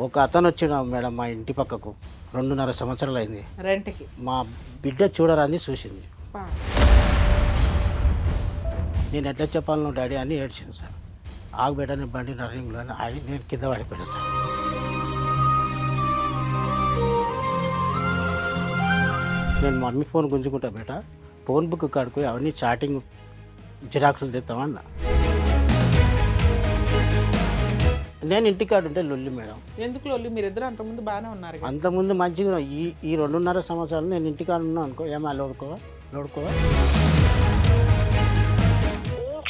ఒక అతను వచ్చిన మేడం మా ఇంటి పక్కకు 2.5 సంవత్సరాలు అయింది. రెంట్‌కి. మా బిడ్డ చూడరాంది చూసింది. పా నేను ఎట్లా చెప్పాలను డాడీ అని ఏడ్చింది సార్. ఆగు బేటా నేను బండి రన్నింగ్లో ఆగి నేను కింద పడిపోయాను సార్. నేను మమ్మీ ఫోన్ గుంజుకుంటా బేటా, ఫోన్ బుక్ కాడుకు అవన్నీ చాటింగ్ జిరాక్సులు తెస్తామన్నా. నేను ఇంటికాడు ఉంటే లొల్లి మేడం. ఎందుకు లొల్లి? మీరిద్దరు అంతకుముందు బాగానే ఉన్నారు కదా. అంతకుముందు మంచిగా ఈ 2.5 సంవత్సరాలు నేను ఇంటికాడ ఉన్నా అనుకో, ఏమా లోడుకోవా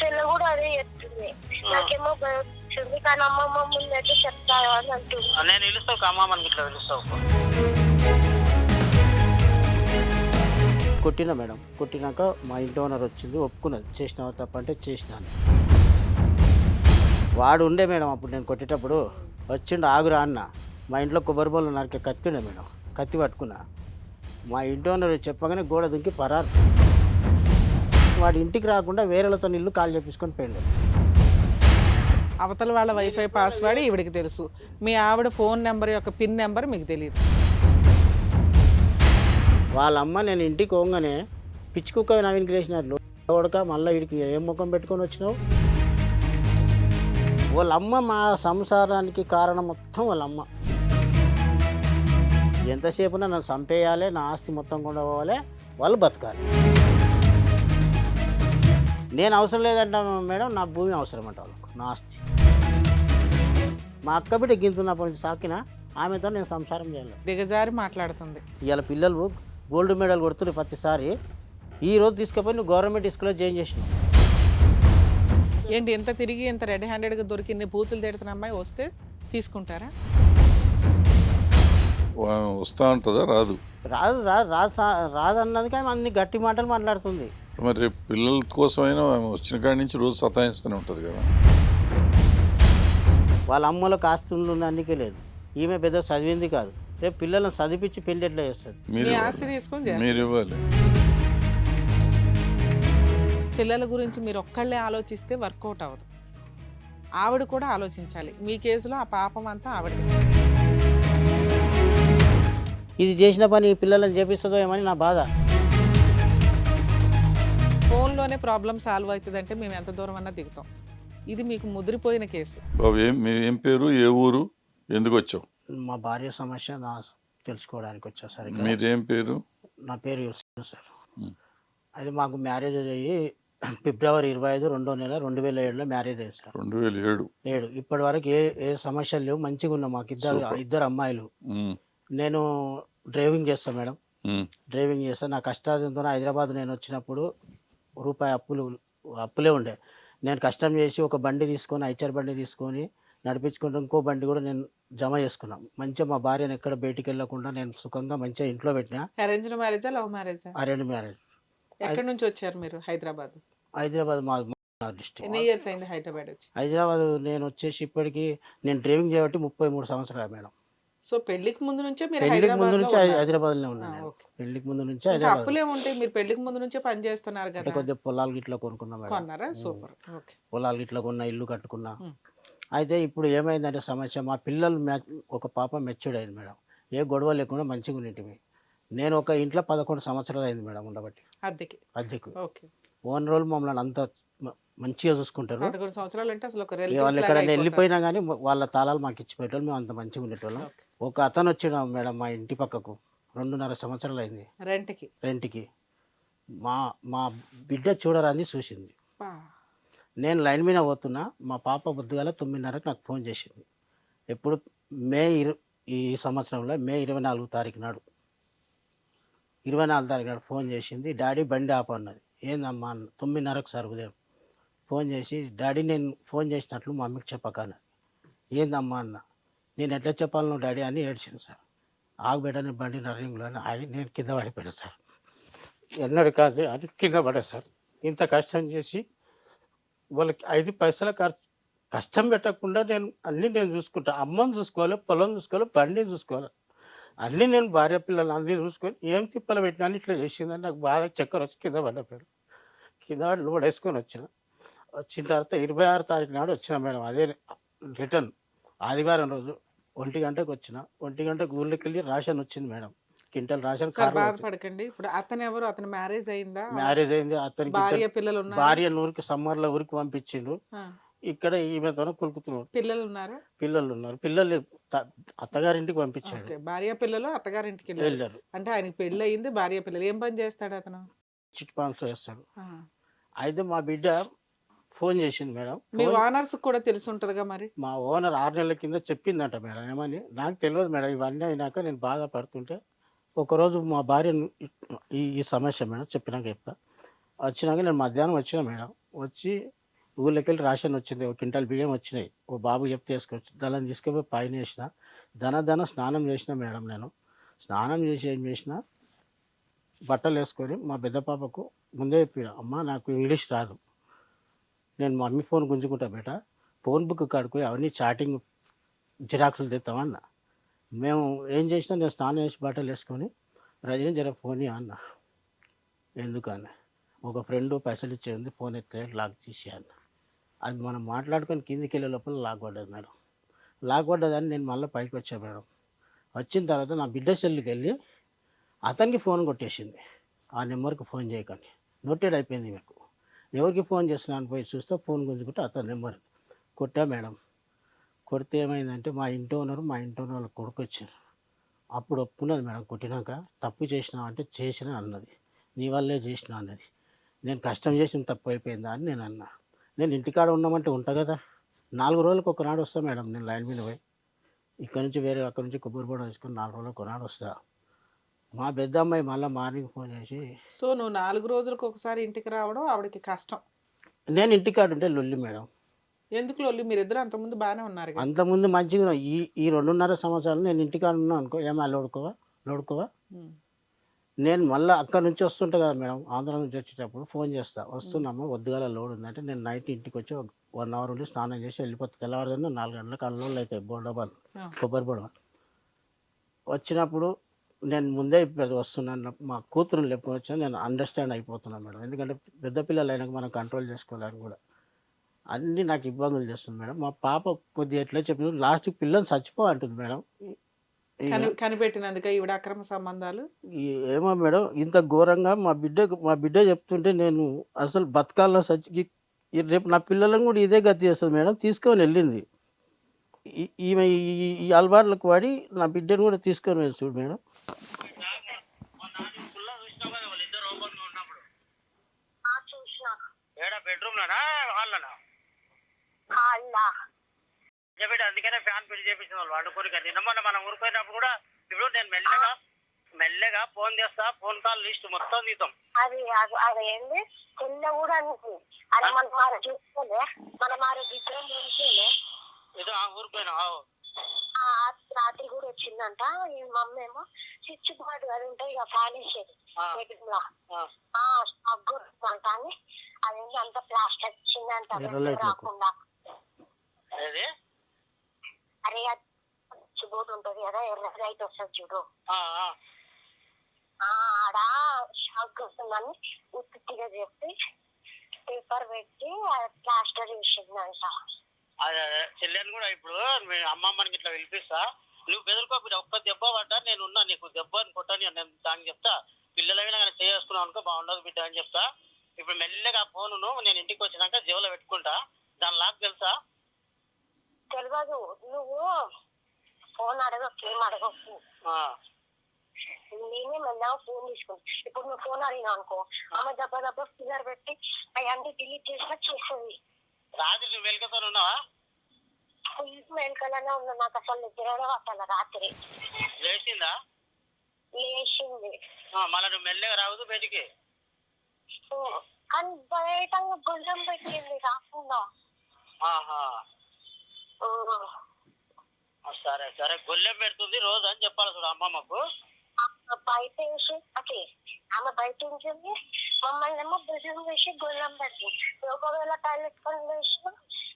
చెల్ల కూడా అదే చెప్తుంది. నాకేమో భయం వస్తుంది, కానీ అమ్మమ్మ ముందైతే చెప్తాను అని అంటుంది. నేను పిలుస్తావు అమ్మమ్మని ఇట్లా పిలుస్తావు. కొట్టిన మేడం, కొట్టినాక మా ఇంటి ఓనర్ వచ్చింది, ఒప్పుకున్నది చేసినావా తప్పంటే చేసినాను. వాడు ఉండే మేడం అప్పుడు నేను కొట్టేటప్పుడు వచ్చిండు, ఆగురా అన్న. మా ఇంట్లో కొబ్బరి బొమ్మలు నరికే కత్తి ఉండే మేడం, కత్తి పట్టుకున్నా. మా ఇంటి ఓనర్ చెప్పగానే గోడ దుంకి పరారు. వాడి ఇంటికి రాకుండా వేరేలతో ఇల్లు కాల్ చేపించుకొని పోయిండు. అవతల వాళ్ళ వైఫై పాస్వర్డ్ ఈవిడికి తెలుసు, మీ ఆవిడ ఫోన్ నెంబర్ యొక్క పిన్ నెంబర్ మీకు తెలియదు. వాళ్ళ అమ్మ నేను ఇంటికి పోగానే పిచ్చి కుక్క నవీన్కి వేసినట్లు ఉడక మళ్ళీ వీడికి ఏం ముఖం పెట్టుకొని వచ్చినావు. వాళ్ళమ్మ మా సంసారానికి కారణం మొత్తం వాళ్ళమ్మ. ఎంతసేపునా నన్ను చంపేయాలి, నా ఆస్తి మొత్తం కూడా పోవాలి, వాళ్ళు బతకాలి. నేను అవసరం లేదంట మేడం, నా భూమి అవసరం అంట వాళ్ళకు, నా ఆస్తి. మా అక్క బిడ్డ గింతున్నప్పటి నుంచి సాకిన ఆమెతో నేను సంసారం చేయాలి. దిగజారి మాట్లాడుతుంది. ఇవాళ పిల్లలు గోల్డ్ మెడల్ కొడుతున్నారు ప్రతిసారి. ఈ రోజు తీసుకుపోయి నువ్వు గవర్నమెంట్ స్కూల్లో జాయిన్ చేసినావు. ఏంటి ఎంత తిరిగి ఇంత రెడ్ హ్యాండెడ్గా దొరికి ఇన్ని బూతులు తిడుతున్న అమ్మాయి వస్తే తీసుకుంటారా? వస్తా ఉంటుందా? రాదు రాదు రాదన్నది కానీ అన్ని గట్టి మాటలు మాట్లాడుతుంది. మరి రేపు పిల్లల కోసమైనా వచ్చిన కాడి నుంచి రోజు సతాయిస్తూనే ఉంటుంది కదా. వాళ్ళ అమ్మలో ఆస్తులు అందుకే లేదు, ఈమె పెద్ద చదివింది కాదు. రేపు పిల్లలను చదివించి పెళ్లి ఎట్లా చేస్తుంది? మీ ఆస్తి తీసుకొని మీరు ఇవ్వాలి. పిల్లల గురించి మీరు ఒక్కళ్ళే ఆలోచిస్తే వర్కౌట్ అవ్వదు, ఆవిడ కూడా ఆలోచించాలి. మీ కేసులో ఆ పాపం అంతా ఆవిడ. ఇది చేసిన పని పిల్లలను చేపిస్తుందో ఏమని నా బాధ. ఫోన్లోనే ప్రాబ్లం సాల్వ్ అవుతుందంటే మేము ఎంత దూరం అన్నా దిగుతాం. ఇది మీకు ముదిరిపోయిన కేసు. బాబు ఏం పేరు, ఏ ఊరు, ఎందుకు వచ్చావు? మా భార్య సమస్య నా తెలుసుకోవడానికి వచ్చా సార్. మీరేం పేరు? నా పేరు యూసుఫ్ సార్. అది మాకు మ్యారేజ్ అయ్యి ఫిబ్రవరి 25, 2వ నెల 2007లో మ్యారేజ్ అయ్యింది సార్. 2007 ఇప్పటి వరకు ఏ సమస్యలు లేవు, మంచిగా ఉన్నాం. మాకు ఇద్దరు అమ్మాయిలు. నేను డ్రైవింగ్ చేస్తాను మేడం, డ్రైవింగ్ చేస్తాను. నా కష్టాలతో హైదరాబాద్ నేను వచ్చినప్పుడు రూపాయి అప్పులే ఉండే. నేను కష్టం చేసి ఒక బండి తీసుకొని, ఐచర్ బండి తీసుకొని నడిపించుకుంటూ ఇంకో బండి కూడా నేను జమ చేసుకున్నాం. మంచిగా మా భార్యను ఎక్కడ బయటికి వెళ్ళకుండా నేను సుఖంగా మంచిగా ఇంట్లో పెట్టినా. అరేంజ్డ్ మ్యారేజా, లవ్ మ్యారేజా? Arrange marriage. ఎక్కడి నుంచి వచ్చారు మీరు? హైదరాబాద్ మా డిస్ట్రిక్ట్. ఎన్ని ఇయర్స్ అయింది హైదరాబాద్ వచ్చి? హైదరాబాద్ నేను వచ్చేసి ఇప్పటికి నేను డ్రైవింగ్ చేయబట్టి 33 సంవత్సరాలు మేడం. సో పెళ్లికి ముందు నుంచే మీరు పెళ్లికి ముందు నుంచి హైదరాబాద్లో ఉన్నాను. పెళ్లికి ముందు నుంచి హైదరాబాద్. అప్పులే ఉంటాయి, మీరు పెళ్లికి ముందు నుంచే పని చేస్తున్నారు కదా. కొద్దిగా పొలాలు గిట్లా కొనుక్కున్నా మేడం. కొన్నారా? సూపర్. ఓకే. పొలాలు గిట్లా కొన్నా, ఇల్లు కట్టుకున్నా. అయితే ఇప్పుడు ఏమైందంటే సమస్య, మా పిల్లలు ఒక పాప మెచ్యూర్డ్ అయింది మేడం. ఏ గొడవ లేకుండా మంచిగా ఉండేటివి. నేను ఒక ఇంట్లో 11 సంవత్సరాలు అయింది మేడం ఉండబట్టి. అద్దెకు. ఓకే. ఓన్ రోజులు మమ్మల్ని అంత మంచిగా చూసుకుంటారు. 11 సంవత్సరాలు అంటే అసలు ఒక వాళ్ళు ఎక్కడైనా వెళ్ళిపోయినా కానీ వాళ్ళ తాళాలు మాకు ఇచ్చిపోయేటోళ్ళు, మేము అంత మంచిగా ఉండేటోళ్ళం. ఒక అతను వచ్చిన మేడం మా ఇంటి పక్కకు 2.5 సంవత్సరాలు అయింది రెంట్కి. మా బిడ్డ చూడరాంది చూసింది. నేను లైన్ మీద పోతున్నా, మా పాప బుద్ధిగాల 9:30కి నాకు ఫోన్ చేసింది. ఎప్పుడు ఈ సంవత్సరంలో మే 24 తారీఖు నాడు ఫోన్ చేసింది. డాడీ బండి ఆపన్నది. ఏందమ్మా అన్న. 9:30కి సార్ ఉదయం ఫోన్ చేసి, డాడీ నేను ఫోన్ చేసినట్లు మా అమ్మకి చెప్పకన్నది. ఏందమ్మా అన్న. నేను ఎట్లా చెప్పాలను డాడీ అని ఏడ్చింది సార్. ఆగు బేటా నేను బండి రన్నింగ్లో ఆగి నేను కింద పడిపోయాను సార్. ఎన్నడూ కాదు అని కింద పడా సార్. ఇంత కష్టం చేసి వాళ్ళకి 5 పైసల కష్టం పెట్టకుండా అన్నీ నేను చూసుకుంటా. అమ్మని చూసుకోవాలి, పొలం చూసుకోవాలి, బండిని చూసుకోవాలి, అన్నీ నేను భార్య పిల్లలు అన్నీ చూసుకొని ఏం తిప్పలు పెట్టినా ఇట్లా చేసిందని నాకు బాగా చక్కెర వచ్చి కింద పడ్డాడు. కింద లోడ్ వేసుకొని వచ్చిన తర్వాత 26 తారీఖు నాడు వచ్చిన మేడం. అదే రిటర్న్ ఆదివారం రోజు 1 గంటకు వచ్చిన 1 గంటకు ఊళ్ళోకి వెళ్ళి రేషన్ వచ్చింది మేడం, క్వింటల్ రేషన్ సార్ కార్లో వచ్చింది. బాధపడకండి. ఇప్పుడు అతను ఎవరు? అతను మ్యారేజ్ అయిందా? మ్యారేజ్ అయింది, అతనికి భార్య పిల్లలు ఉన్నారు? భార్య ఊరికి సమ్మర్లో ఊరికి పంపించిండు, ఆ. ఇక్కడ ఈమెతో కులుకుతున్నాడు. పిల్లలు ఉన్నారా? పిల్లలు ఉన్నారు, పిల్లలు అత్తగారింటికి పంపించాడు. ఓకే, భార్య పిల్లలు అత్తగారింటికి వెళ్ళారు. వెళ్ళారు. అంటే ఆయనకి పెళ్ళి అయింది, భార్య పిల్లలు. ఏం పని చేస్తాడు అతను? చిట్ ఫండ్స్ చేస్తాడు. ఆ. అయితే మా బిడ్డ ఫోన్ చేసింది మేడం. మీ ఓనర్స్ కూడా తెలిసి ఉంటుందిగా మరి. మా ఓనర్ 6 నెలల కింద చెప్పిందంట మేడం. ఏమని నాకు తెలియదు మేడం. ఇవన్నీ అయినాక నేను బాగా పడుతుంటే ఒకరోజు మా భార్య ఈ ఈ సమస్య మేడం చెప్పినాక చెప్తా. వచ్చినాక నేను మధ్యాహ్నం వచ్చిన మేడం. వచ్చి ఊళ్ళోకి వెళ్ళి రేషన్ వచ్చింది, 1 క్వింటాల్ బియ్యం వచ్చినాయి. ఓ బాబు చెప్తే వేసుకోవచ్చు, దాన్ని తీసుకుపోయి పైన వేసిన, ధన స్నానం చేసిన మేడం. నేను స్నానం చేసి ఏం చేసిన, బట్టలు వేసుకొని మా పెద్ద పాపకు ముందే చెప్పిన, అమ్మ నాకు ఇంగ్లీష్ రాదు, నేను మమ్మీ ఫోన్ గుంజుకుంటా బేట, ఫోన్ బుక్ కాడుకు అవన్నీ చాటింగ్ జిరాక్సులు తెస్తామన్న. మేము ఏం చేసినా నేను స్నానం చేసి బట్టలు వేసుకొని రజని జర ఫోన్ అన్న. ఎందుకన్న, ఒక ఫ్రెండ్ పైసలు ఇచ్చేది, ఫోన్ ఎత్తే లాక్ తీసి అన్న. అది మనం మాట్లాడుకొని కిందికి వెళ్ళే లోపల లాక్ పడ్డది మేడం. లాక్ పడ్డదని నేను మళ్ళీ పైకి వచ్చా మేడం. వచ్చిన తర్వాత నా బిడ్డ సెల్లుకి వెళ్ళి అతనికి ఫోన్ కొట్టేసింది, ఆ నెంబర్కి ఫోన్ చేయకండి, నోటెడ్ అయిపోయింది మీకు, ఎవరికి ఫోన్ చేస్తున్నాను పోయి చూస్తే ఫోన్ గుంజుకుంటే అతని నెంబర్ కొట్టా మేడం. కొడితే ఏమైందంటే మా ఇంటి ఓనర్ వాళ్ళ కొడుకు వచ్చారు. అప్పుడు ఒప్పుకున్నది మేడం. కొట్టినాక తప్పు చేసినావు అంటే చేసిన అన్నది, నీ వల్లే చేసిన అన్నది. నేను కష్టం చేసిన తప్పు అయిపోయిందా అని నేను అన్నా. నేను ఇంటికాడ ఉన్నామంటే ఉంటా కదా, 4 రోజులకు ఒకనాడు వస్తా మేడం. నేను లైన్ మీద పోయి ఇక్కడ నుంచి వేరే అక్కడ నుంచి కొబ్బరి బొడ వేసుకొని 4 రోజులకు ఒకనాడు వస్తా. మా పెద్ద అమ్మాయి మళ్ళీ మార్నింగ్ ఫోన్ చేసి, సో నువ్వు 4 రోజులకు ఒకసారి ఇంటికి రావడం ఆవిడకి కష్టం. నేను ఇంటికాడ ఉంటే లొల్లి మేడం. ఎందుకు లొల్లి? మీరిద్దరు అంతకుముందు బాగానే ఉన్నారు కదా. అంతకుముందు మంచిగా ఈ 2.5 సంవత్సరాలు నేను ఇంటికాడ ఉన్నాను అనుకో, ఏమా లోడుకోవా. ఉమ్. నేను మళ్ళీ అక్కడ నుంచి వస్తుంటా కదా మేడం, ఆంధ్ర నుంచి వచ్చేటప్పుడు ఫోన్ చేస్తా, వస్తున్నామా వద్దుగాల లోడ్ ఉందంటే నేను నైట్ ఇంటికి వచ్చి 1 అవర్ ఉండి స్నానం చేసి వెళ్ళిపోతా. తెల్లవారుదని 4 గంటలకు అల్లోళ్ళు అవుతాయి బోండబాలు, కొబ్బరి బొడ. వచ్చినప్పుడు నేను ముందే వస్తున్నాను, మా కూతురు లేకపోతే వచ్చా నేను అండర్స్టాండ్ అయిపోతున్నాను మేడం. ఎందుకంటే పెద్ద పిల్లలు అయినాక మనం కంట్రోల్ చేసుకోవాలని కూడా అన్నీ నాకు ఇబ్బందులు చేస్తుంది మేడం. మా పాప కొద్దిగా ఎట్లా చెప్పిన లాస్ట్కి పిల్లలు చచ్చిపో అంటుంది మేడం. కనిపెట్టినందుక ఈవిడ అక్రమ సంబంధాలు. ఏమో మేడం, ఇంత ఘోరంగా మా బిడ్డ చెప్తుంటే నేను అసలు బతకాల్లో సచ్చికి రేపు నా పిల్లలను కూడా ఇదే గతి చేస్తుంది మేడం. తీసుకొని వెళ్ళింది ఈమె ఈ అలవాట్లకు వాడి నా బిడ్డను కూడా తీసుకొని వెళ్ళి చూడు మేడం. అందుకనే ఫ్యాన్ పెళ్లి చేపించిన వాళ్ళు వండుకొని. నిన్న మొన్న మనం ఊరిపోయినప్పుడు కూడా ఇప్పుడు నేను మెల్లగా ఫోన్ చేస్తా, ఫోన్ కాల్ లిస్ట్ మొత్తం తీద్దాం. అది ఏంది కింద కూడా అది మన మారు చూసుకోలే, మన మారు ఇద్దరం చూసుకోలే. ఏదో ఊరిపోయినా రాత్రి కూడా వచ్చిందంట. ఈ మమ్మీ ఏమో స్విచ్ బోర్డు అది ఉంటాయి ఇక ఫ్యాన్ వేసేది బెడ్రూమ్ లో కానీ అదేంటి అంత ప్లాస్టిక్ వచ్చిందంట రాకుండా. అరే స్విచ్ బోర్డు ఉంటది కదా, ఎర్ర లైట్ వస్తుంది చూడు, ఆడ షాక్ వస్తుందని ఉత్తిగా చెప్పి పేపర్ పెట్టి ప్లాస్టర్ చేసిందంట. అదే చెల్లెని కూడా ఇప్పుడు మీ అమ్మమ్మకి ఇట్లా పిలిపిస్తా, నువ్వు బెదరుకో బిడ్డ, ఒక్క దెబ్బ పడ్డా నేను ఉన్నా, నీకు దెబ్బ అని కొట్టని నేను దానికి చెప్తా. పిల్లలైనా కానీ చేసుకున్నావు అనుకో బాగుండదు బిడ్డ అని చెప్తా. ఇప్పుడు మెల్లగా ఫోను నేను ఇంటికి వచ్చినాక జేబులో పెట్టుకుంటా, దాని లాక్ తెలుసా? తెలియదు, నువ్వు ఫోన్ అడగచ్చు, ఏం అడగచ్చు. నేనే మెల్లగా ఫోన్ తీసుకుంటా. ఇప్పుడు నువ్వు ఫోన్ అడిగినావు అనుకో, ఆమె దెబ్బ ఫిల్లర్ పెట్టి అవన్నీ డిలీట్ చేసినా చేస్తుంది. రాత్రి నువ్వు వెనుకతో ఉన్నావా? ఫుల్ వెనుకలనే ఉన్నా, నాకు అసలు నిద్ర పట్టాల. రాత్రి లేచిందా? లేచింది. మళ్ళీ నువ్వు మెల్లగా రావద్దు బయటికి. కానీ బయట గొల్లం పెట్టింది రాకుండా. సరే సరే, గొల్లెం పెడుతుంది రోజు అని చెప్పాలి చూడు అమ్మమ్మకు. బయట వేసి అదే ఆమె బయట ఉంచింది, మమ్మల్ని ఏమో భుజం వేసి గొల్లం పెట్టింది. ఒకవేళ టాయిలెట్ పని వేసిన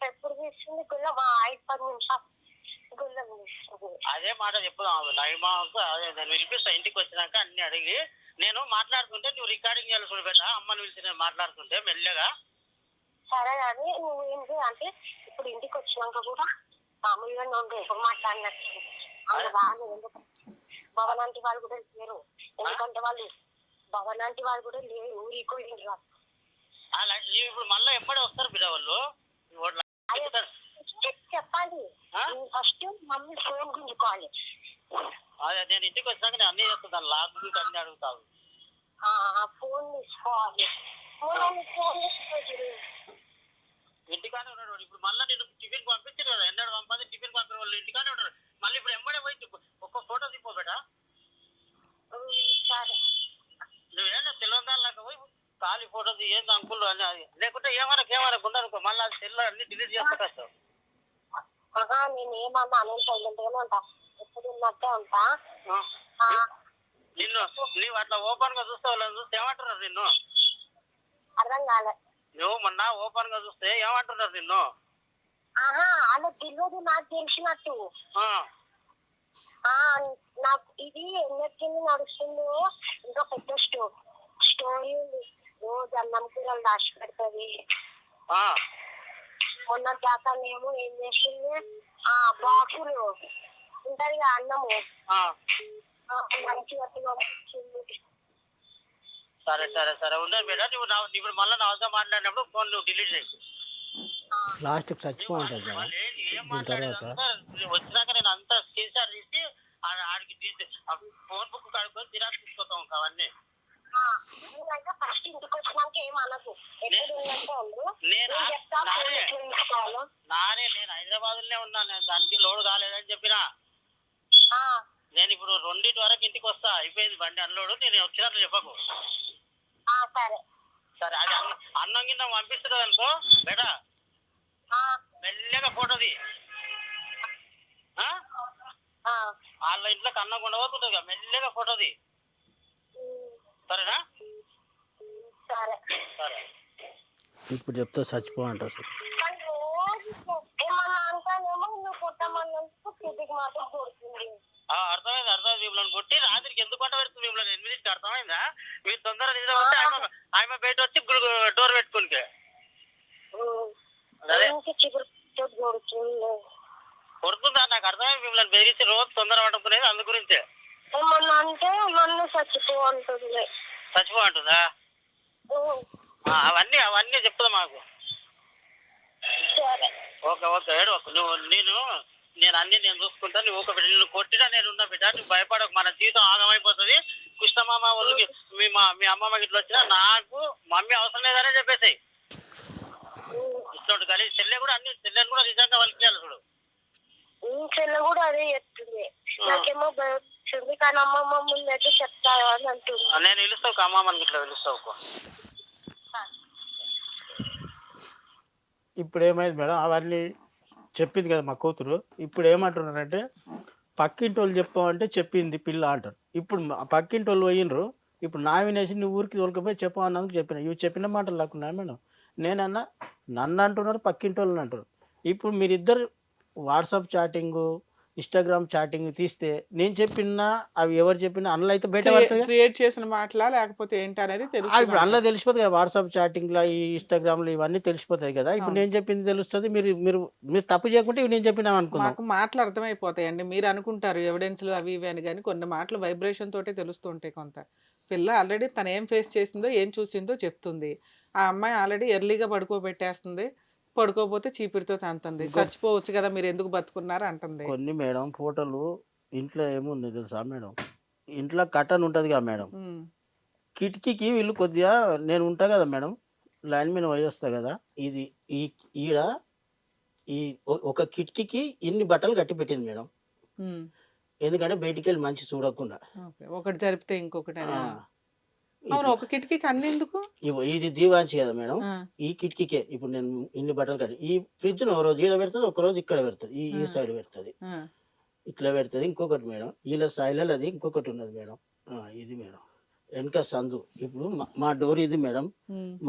ఎప్పుడు తీస్తుంది గొల్లం 5-10 నిమిషాలు గొల్లం తీస్తుంది. అదే మాట చెప్పుదాం నైమాకు. అదే నేను పిలిపిస్తా ఇంటికి వచ్చినాక అన్ని అడిగి. నేను మాట్లాడుతుంటే నువ్వు రికార్డింగ్ చేయాలి చూడు బేట, అమ్మని పిలిచి నేను మాట్లాడుతుంటే మెల్లగా. సరే కానీ నువ్వు ఏంటి అంటే ఇప్పుడు ఇంటికి వచ్చినాక కూడా మామూలుగా నువ్వు ఎప్పుడు మాట్లాడినట్టు ఆమె రాను. ఎందుకంటే భవనాంటి వాళ్ళు కూడా లేరు. ఎందుకంటే వాళ్ళు భవనాంటి వాళ్ళు కూడా లేరు, ఊరికి వెళ్ళిండ్రు వాళ్ళు. ఇప్పుడు మళ్ళీ ఎప్పుడే వస్తారు బిడ్డ వాళ్ళు చెప్పాలి. ఫస్ట్ మమ్మీ ఫోన్ గుంజుకోవాలి. అదే నేను ఇంటికి వచ్చాక నేను అన్ని చేస్తాను, లాక్ గురించి అన్ని అడుగుతాను. ఫోన్ తీసుకోవాలి. ఫోన్ ఇంటికానే ఉన్నాడు ఇప్పుడు. మళ్ళీ నేను టిఫిన్ పంపించారు కదా, ఎన్నడూ పంపది టిఫిన్ పంపిన వాళ్ళు ఇంటికానే ఉంటారు. మళ్ళీ ఇప్పుడు ఎమ్మడే పోయి ఒక్క ఫోటో తీపో బేట. సరే నువ్వేనా తెల్లదానిలాగా పోయి ఖాళీ ఫోటో ఏంది అంకుల్ అని, లేకుంటే ఏమనకు ఉండనుకో, మళ్ళీ అది తెల్ల అన్ని డిలీట్ చేస్తా. నేను ఏమన్నా అనేది సైలెంట్ గానే ఉంటా, ఎప్పుడు ఉన్నట్టే ఉంటా. నిన్ను నీవు అట్లా ఓపెన్ గా చూస్తే వాళ్ళని చూస్తే ఏమంటున్నారు నిన్ను? అర్థం కాలే. నువ్వు మొన్న ఓపెన్ గా చూస్తే ఏమంటున్నారు నిన్ను? అలా తెలియదు, నాకు తెలిసినట్టు. నాకు ఇది ఎన్నెక్కి నడుస్తుందో ఇంకా పెద్ద స్టోరీ ఉంది. రోజు అన్నం కూరలు దాచి పెడుతుంది. మొన్న దాకా మేము ఏం చేస్తుంది, బాక్సులు ఉంటది కదా అన్నము, మంచిగా పంపించింది. సరే సరే సరే ఉండదు మేడం. నువ్వు ఇప్పుడు మళ్ళీ నా వద్ద మాట్లాడినప్పుడు ఫోన్ నువ్వు డిలీట్ చేసి లాస్ట్ చచ్చిపోతుంది తర్వాత వచ్చినాక నేను అంతా స్క్రీన్ షాట్ తీసి ఆడికి తీసి ఫోన్ బుక్ కడుక్కొని జిరాక్స్ తీసుకొస్తాం అవన్నీ. ఫస్ట్ ఇంటికి వచ్చినాక ఏమనకు, నేను హైదరాబాద్ లోనే ఉన్నాను, దానికి లోడ్ కాలేదని చెప్పినా. నేను ఇప్పుడు 2 వరకు ఇంటికి వస్తా, అయిపోయింది బండి అన్లోడు. నేను వచ్చినట్లు చెప్పకు. సరే సరే అది అన్నం కింద పంపిస్తుంది అనుకో బేటా, మెల్లగా ఫోటోది. వాళ్ళ ఇంట్లోకి అన్నం ఉండబోతుంటుంది కదా, మెల్లగా ఫోటోది. సరేనా? సరే సరే. ఇప్పుడు చెప్తే చచ్చిపో అంటారు సార్. ఏమన్నా అంటానేమో నువ్వు కొట్టమన్నందుకు తిరిగి మాత్రం కొడుతుంది. అర్థమైంది అర్థమైంది. మిమ్మల్ని కొట్టి రాత్రికి ఎందుకు పంట పెడుతుంది మిమ్మల్ని 8 అర్థమైందా? మీరు తొందరగా నిద్ర వస్తే ఆమె బయట వచ్చి డోర్ పెట్టుకుంటే కొడుతుందా? నాకు అర్థమైంది. మిమ్మల్ని బెదిరించి రోజు తొందర పట్టుకునేది అందు గురించే. ఏమన్నా అంటే నన్ను చచ్చిపో అంటుంది. చచ్చిపో అంటుందా? అవన్నీ చెప్తా మాకు. ఓకే ఓకే ఏడవకు నువ్వు. నేను అన్ని చూసుకుంటా. నువ్వు ఒక నిన్ను కొట్టినా నేను ఉన్నా బిడ్డ, నువ్వు భయపడకు. మన జీవితం ఆగమైపోతుంది. కృష్ణమామ వాళ్ళకి మీ అమ్మమ్మ ఇట్లా వచ్చినా నాకు మమ్మీ అవసరం లేదనే చెప్పేసాయి. ఇట్లాంటి కానీ చెల్లె కూడా చెల్లెని కూడా నిజంగా వాళ్ళకి చూడు. చెల్లె కూడా అదే చెప్తుంది. నాకేమో భయం, కానీ అమ్మమ్మ ముందు అయితే చెప్తా అని అంటుంది. నేను పిలుస్తావు అమ్మమ్మని ఇట్లా పిలుస్తావు. ఇప్పుడు ఏమైంది మేడం, అవన్నీ చెప్పింది కదా మా కూతురు. ఇప్పుడు ఏమంటున్నారంటే పక్కింటి వాళ్ళు చెప్పామంటే చెప్పింది పిల్ల అంటారు. ఇప్పుడు పక్కింటి వాళ్ళు పోయినరు. ఇప్పుడు నా వినేసి నువ్వు ఊరికి తోలుకపోయి చెప్పమన్నందుకు చెప్పిన. ఇవి చెప్పిన మాటలు లేకున్నా మేడం. నేనన్నా నన్ను అంటున్నారు, పక్కింటి వాళ్ళని అంటారు. ఇప్పుడు మీరిద్దరు వాట్సాప్ చాటింగ్, ఇన్స్టాగ్రామ్ చాటింగ్ తీస్తే నేను చెప్పినా అవి ఎవరు చెప్పినా అందులో అయితే బయట పడుతుంది. క్రియేట్ చేసిన మాటలా లేకపోతే ఏంటి అనేది తెలుసు. ఇప్పుడు అందులో తెలిసిపోతుంది కదా, వాట్సాప్ చాటింగ్లో ఈ ఇన్స్టాగ్రామ్లో ఇవన్నీ తెలిసిపోతాయి కదా. ఇప్పుడు నేను చెప్పింది తెలుస్తుంది. మీరు మీరు మీరు తప్పు చేయకుంటే ఇవి నేను చెప్పినా అనుకున్నాను. మాకు మాటలు అర్థమైపోతాయండి. మీరు అనుకుంటారు ఎవిడెన్స్లు అవి ఇవి అని, కానీ కొన్ని మాటలు వైబ్రేషన్ తోటే తెలుస్తుంటాయి. కొంత పిల్ల ఆల్రెడీ తను ఏం ఫేస్ చేసిందో ఏం చూసిందో చెప్తుంది. ఆ అమ్మాయి ఆల్రెడీ ఎర్లీగా పడుకోబెట్టేస్తుంది. పడుకోపోతే చీపిరితో తంతుంది. చచ్చిపోవచ్చు కదా మీరు ఎందుకు బతుకున్నారు అంటుంది. కొన్ని మేడం ఫోటోలు ఇంట్లో ఏముంది తెలుసా మేడం, ఇంట్లో కటన్ ఉంటుంది కదా మేడం, కిటికీకి వీళ్ళు కొద్దిగా నేను ఉంటా కదా మేడం, లైన్ మీద పోయి వస్తా కదా, ఇది ఈడ ఈ ఒక కిటికీకి ఇన్ని బట్టలు కట్టి పెట్టింది మేడం. ఎందుకంటే బయటికి వెళ్ళి మంచి చూడకుండా. ఒకటి జరిపితే ఇంకొకటి. అవును, ఒక కిటికీకి అన్ని ఎందుకు? ఇది దీవాంచి కదా మేడం, ఈ కిటికీకే ఇప్పుడు నేను ఇన్ని బట్టలు కట్టి, ఈ ఫ్రిడ్జ్ ఒక రోజు ఈడ పెడుతుంది, ఒక రోజు ఇక్కడ పెడుతుంది, ఈ సైడ్ పెడుతుంది, ఇట్లా పెడుతుంది. ఇంకొకటి మేడం వీళ్ళ సైడ్లో అది ఇంకొకటి ఉన్నది మేడం. ఇది మేడం వెనక సందు. ఇప్పుడు మా డోర్ ఇది మేడం,